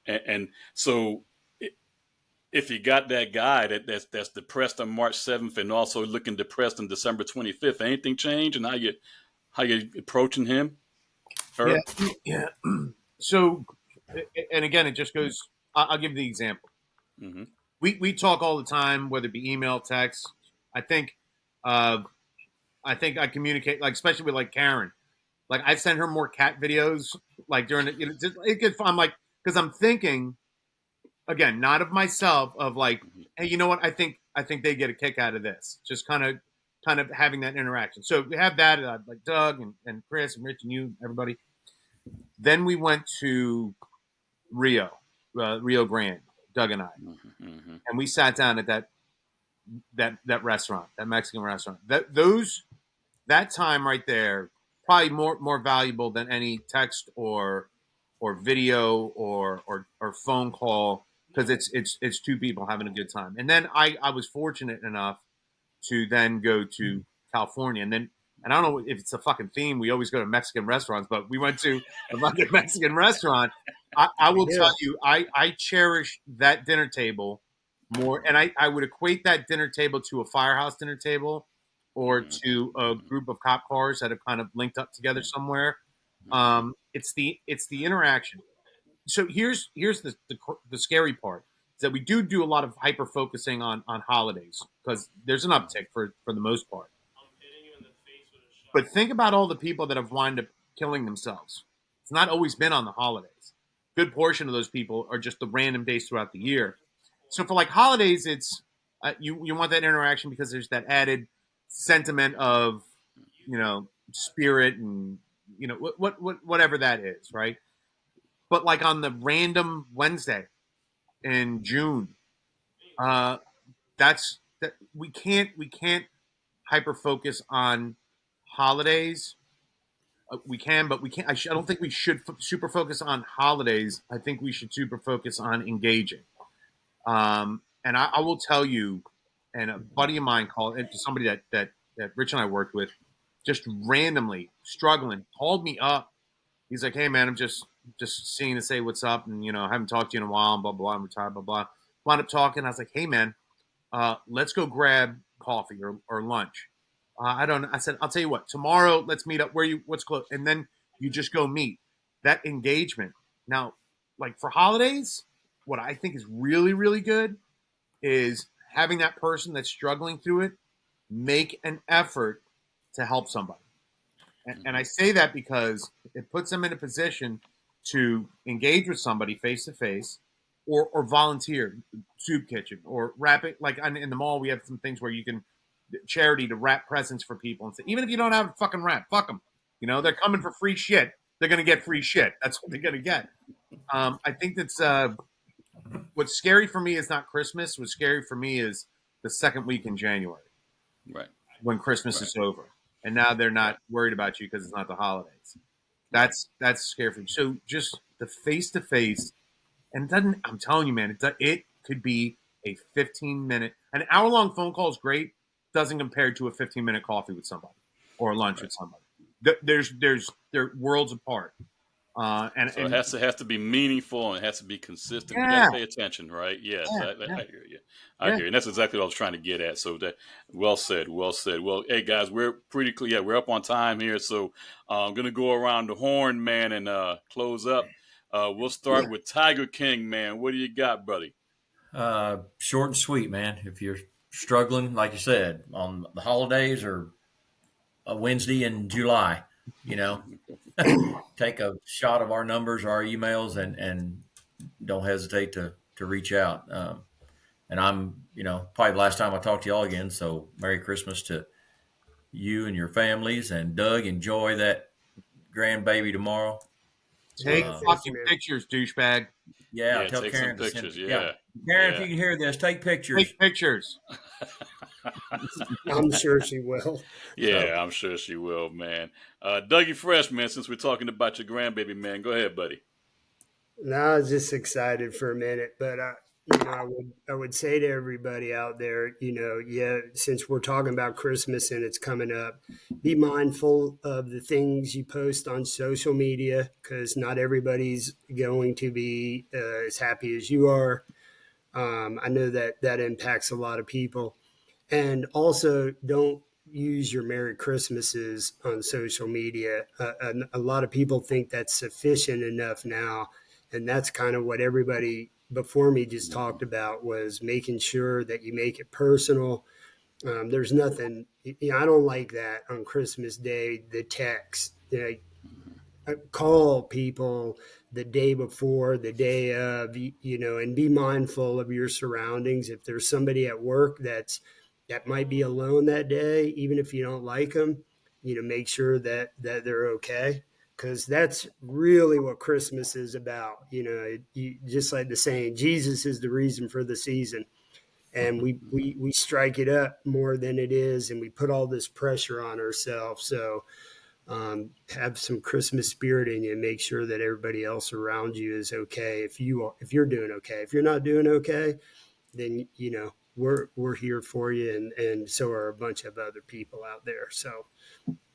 and so if you got that guy that's depressed on March 7th and also looking depressed on December 25th, anything change in how you approaching him? Her? Yeah. So, and again, it just goes. I'll give you the example. Mm-hmm. We talk all the time, whether it be email, text. I think I communicate, like, especially with like Karen. Like, I send her more cat videos, like during it. I'm like, because I'm thinking, again, not of myself, of like, hey, you know what? I think they get a kick out of this. Just kind of having that interaction. So we have that, like Doug and Chris and Rich and you, everybody. Then we went to Rio Grande, Doug and I, and we sat down at that restaurant, that Mexican restaurant. That time right there, probably more valuable than any text or video or phone call, because it's two people having a good time. And then I was fortunate enough to then go to California, and I don't know if it's a fucking theme. We always go to Mexican restaurants, but we went to a fucking Mexican restaurant. I will tell you, I cherish that dinner table more, and I would equate that dinner table to a firehouse dinner table or to a group of cop cars that have kind of linked up together somewhere. It's the interaction. So here's the scary part, is that we do a lot of hyper focusing on holidays because there's an uptick for the most part. But think about all the people that have wound up killing themselves. It's not always been on the holidays. Good portion of those people are just the random days throughout the year. So for like holidays, it's you want that interaction because there's that added sentiment of spirit and whatever that is, right? But like on the random Wednesday in June, that's that we can't hyper focus on holidays. We can, but we can't. I don't think we should super focus on holidays. I think we should super focus on engaging. And I will tell you, and a buddy of mine called it, somebody that Rich and I worked with, just randomly struggling, called me up. He's like, "Hey man, I'm just seeing to say what's up, and I haven't talked to you in a while, and blah blah. I'm retired, blah blah." Wound up talking. I was like, "Hey man, let's go grab coffee or lunch." I don't know. I said, "I'll tell you what. Tomorrow, let's meet up. What's close?" And then you just go meet. That engagement. Now, like for holidays, what I think is really really good is having that person that's struggling through it make an effort to help somebody. And I say that because it puts them in a position to engage with somebody face to face, or volunteer, soup kitchen, or wrap it. Like in the mall, we have some things where you can charity to wrap presents for people, and say, even if you don't have a fucking wrap, fuck them. They're coming for free shit. They're gonna get free shit. That's what they're gonna get. I think that's what's scary for me is not Christmas. What's scary for me is the second week in January, right, when Christmas is over. And now they're not worried about you because it's not the holidays. That's scary. So just the face to face, and it doesn't. I'm telling you, man, it could be a 15-minute, an hour long phone call is great. Doesn't compare to a 15-minute coffee with somebody or a lunch with somebody. They're worlds apart. So it has to be meaningful and it has to be consistent. Yeah, You got to pay attention, right? Yes, yeah, I hear you. I hear you. And that's exactly what I was trying to get at. So that, well said, well said. Well, hey guys, we're pretty clear. Yeah, we're up on time here, so I'm gonna go around the horn, man, and close up. We'll start with Tiger King, man. What do you got, buddy? Short and sweet, man. If you're struggling, like you said, on the holidays or a Wednesday in July, take a shot of our numbers, our emails, and don't hesitate to reach out. And I'm, probably the last time I talk to y'all again. So Merry Christmas to you and your families. And Doug, enjoy that grandbaby tomorrow. Take fucking pictures, douchebag. Yeah, tell take Karen some pictures. Karen, if you can hear this, take pictures. Take pictures. I'm sure she will. Yeah, I'm sure she will, man. Dougie Fresh, man, since we're talking about your grandbaby, man, go ahead, buddy. No, I was just excited for a minute, but I would say to everybody out there, since we're talking about Christmas and it's coming up, be mindful of the things you post on social media because not everybody's going to be as happy as you are. I know that impacts a lot of people, and also don't use your Merry Christmases on social media. A lot of people think that's sufficient enough now. And that's kind of what everybody before me just talked about was making sure that you make it personal. There's nothing, I don't like that on Christmas Day, the text. Call people the day before, the day of, and be mindful of your surroundings. If there's somebody at work that might be alone that day, even if you don't like them, make sure that they're okay. Because that's really what Christmas is about. Just like the saying, Jesus is the reason for the season. And we strike it up more than it is, and we put all this pressure on ourselves. So have some Christmas spirit in you and make sure that everybody else around you is okay. If you're doing okay, if you're not doing okay, then we're here for you, and so are a bunch of other people out there. So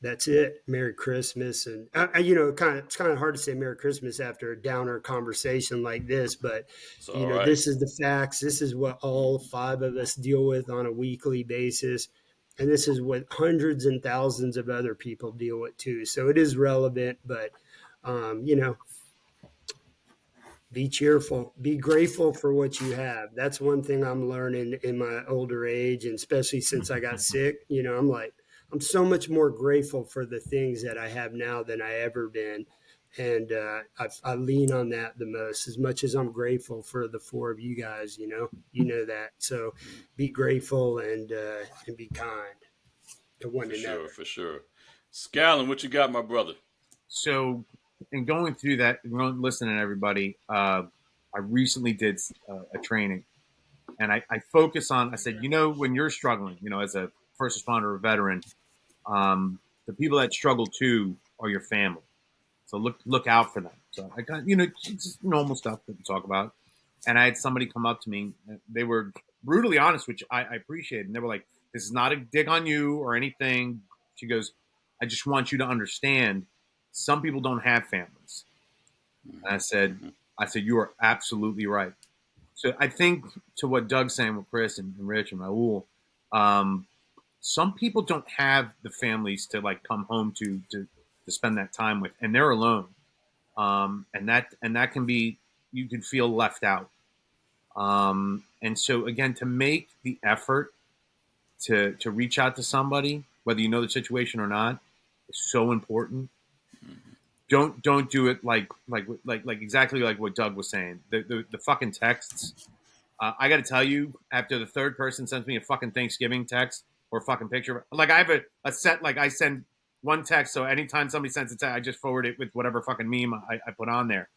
that's it. Merry Christmas. And it's kind of hard to say Merry Christmas after a downer conversation like this, but right. This is the facts. This is what all 5 of us deal with on a weekly basis. And this is what hundreds and thousands of other people deal with too. So it is relevant, but be cheerful, be grateful for what you have. That's one thing I'm learning in my older age, and especially since I got sick. I'm so much more grateful for the things that I have now than I ever been. And I lean on that the most, as much as I'm grateful for the 4 of you guys, that. So be grateful and be kind to one another. For sure. Scallon, what you got, my brother? So in going through that, listening to everybody, I recently did a training, and I focus on, I said, when you're struggling, as a first responder or veteran, the people that struggle too are your family. So look out for them. So I got, just normal stuff that we talk about. And I had somebody come up to me. They were brutally honest, which I appreciate. And they were like, this is not a dig on you or anything. She goes, I just want you to understand some people don't have families. And I said, you are absolutely right. So I think to what Doug's saying with Chris and Rich and Raul, some people don't have the families to come home to spend that time with, and they're alone. And that can be, you can feel left out. And so again, to make the effort to reach out to somebody, whether you know the situation or not, is so important. Don't do it like exactly like what Doug was saying. The fucking texts. I got to tell you, after the 3rd person sends me a fucking Thanksgiving text or a fucking picture, I have a set, I send one text. So anytime somebody sends a text, I just forward it with whatever fucking meme I put on there.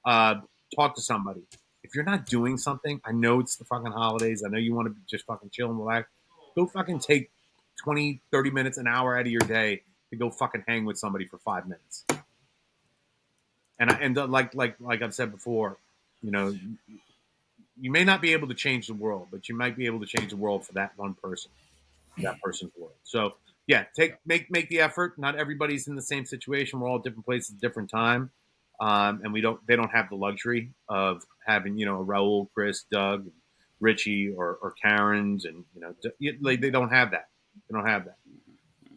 Talk to somebody. If you're not doing something, I know it's the fucking holidays. I know you want to just fucking chill and relax. Go fucking take 20, 30 minutes, an hour out of your day to go fucking hang with somebody for 5 minutes. And like I've said before, you know, you may not be able to change the world, but you might be able to change the world for that one person, that person's world. So yeah, make the effort. Not everybody's in the same situation. We're all different places, different time, and they don't have the luxury of having, you know, a Raul, Chris, Doug, Richie, or Karen's, and you know, they don't have that. They don't have that.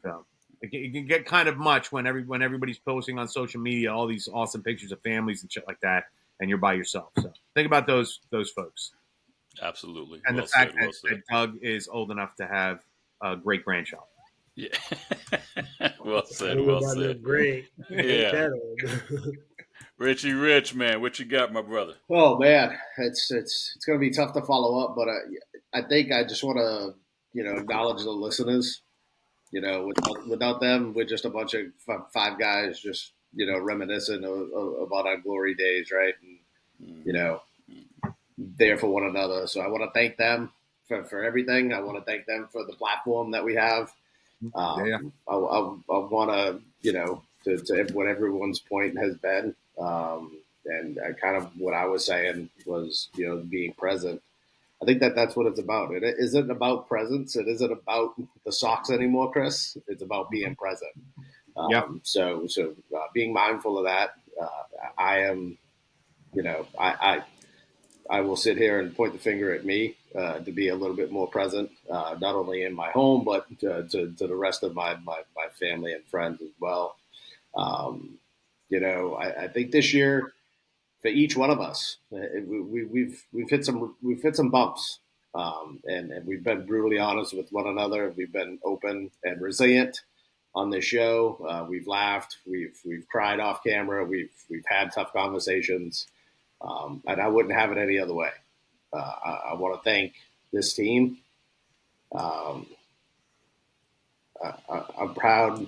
So it can get kind of much when everybody's posting on social media all these awesome pictures of families and shit like that, and you're by yourself. So think about those folks. Absolutely. And Well the fact said, that Doug is old enough to have a great grandchild. Yeah. Well said. Well Well said. said. Great. Yeah. Richie Rich, man, what you got, my brother? Oh man, it's going to be tough to follow up, but I think I just want to, you know, acknowledge the listeners. You know, without them, we're just a bunch of five guys just, you know, reminiscing about our glory days, right? And, you know, there for one another. So I want to thank them for everything. I want to thank them for the platform that we have. I want to, you know, to what everyone's point has been. And kind of what I was saying was, you know, being present. I think that's what it's about. It isn't about presence. It isn't about the socks anymore, Chris. It's about being present. So being mindful of that. I am, you know, I will sit here and point the finger at me to be a little bit more present, not only in my home, but to the rest of my family and friends as well. You know, I think this year for each one of us, we've hit some bumps, and we've been brutally honest with one another. We've been open and resilient on this show. We've laughed, we've cried off camera, we've had tough conversations, and I wouldn't have it any other way. I want to thank this team. I'm proud.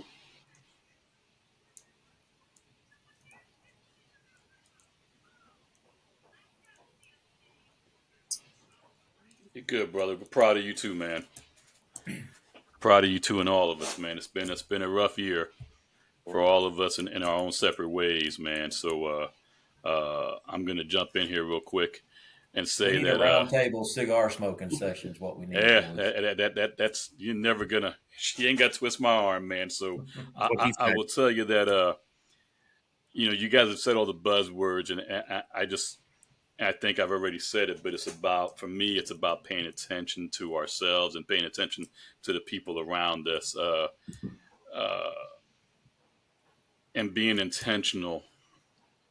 You're good, brother. We're proud of you too, man. Proud of you too, and all of us, man. It's been a rough year for all of us in our own separate ways, man. So I'm gonna jump in here real quick and say we need that a round table cigar smoking session is what we need. Yeah, that's you're never gonna. You ain't got to twist my arm, man. So I will tell you that you know, you guys have said all the buzzwords, and I think I've already said it, but for me, it's about paying attention to ourselves and paying attention to the people around us, and being intentional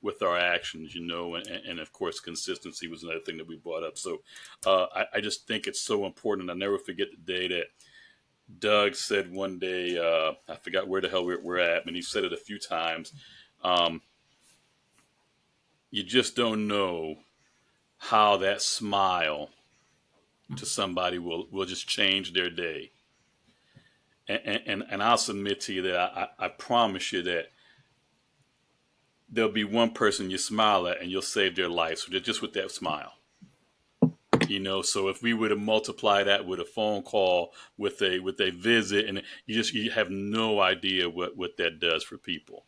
with our actions, you know, and of course, consistency was another thing that we brought up. So I just think it's so important. I'll never forget the day that Doug said one day, I forgot where the hell we're at, and he said it a few times. You just don't know how that smile to somebody will just change their day. And I'll submit to you that I promise you that there'll be one person you smile at and you'll save their life. So just with that smile. You know, so if we were to multiply that with a phone call, with a visit, and you have no idea what that does for people,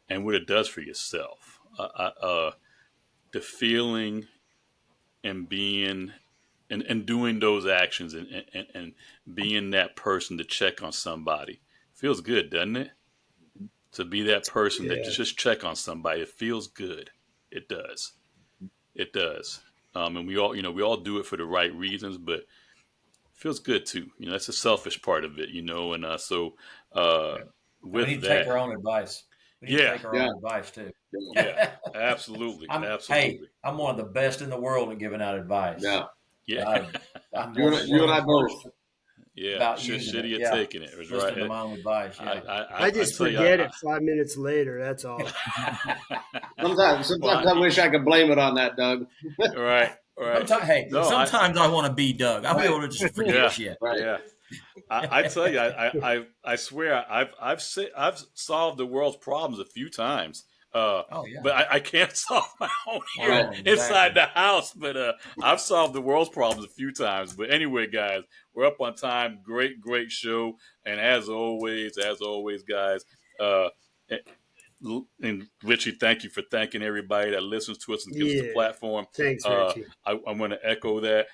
and what it does for yourself. The feeling and being and doing those actions and being that person to check on somebody feels good, doesn't it? To be that person that just check on somebody, it feels good. It does. It does. And we all do it for the right reasons, but it feels good too. You know, that's the selfish part of it, you know. And so with we need to that, take our own advice. We need to take our own advice too. Yeah, absolutely. Hey, I'm one of the best in the world at giving out advice. Yeah. I'm you and I both. Yeah, about shitty at taking it. Listening right. to my own advice. Yeah. I just forget it 5 minutes later. That's all. Sometimes I wish I could blame it on that, Doug. Right. Sometimes I want to be Doug. I'll be able to just forget shit. Right. Yeah. I tell you, I swear, I've solved the world's problems a few times. But I can't solve my own here inside the house. But I've solved the world's problems a few times. But anyway, guys, we're up on time. Great show. And as always, guys, and Richie, thank you for thanking everybody that listens to us and gives us a platform. Thanks, Richie. I want to echo that.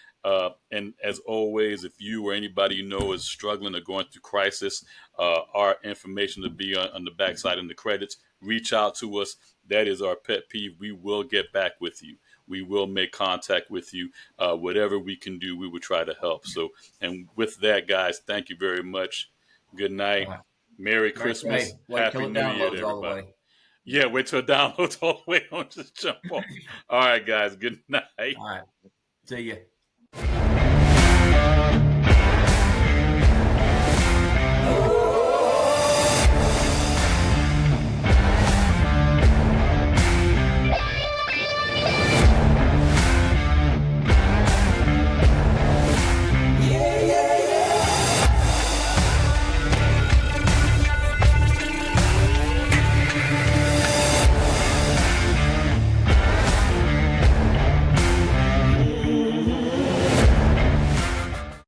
And as always, if you or anybody you know is struggling or going through crisis, our information will be on the backside in the credits. Reach out to us. That is our pet peeve. We will get back with you. We will make contact with you. Whatever we can do, we will try to help. So, and with that, guys, thank you very much. Good night. Merry Christmas. Happy New Year to everybody. Yeah, wait till it downloads all the way. Don't just jump off. All right, guys. Good night. All right. See ya.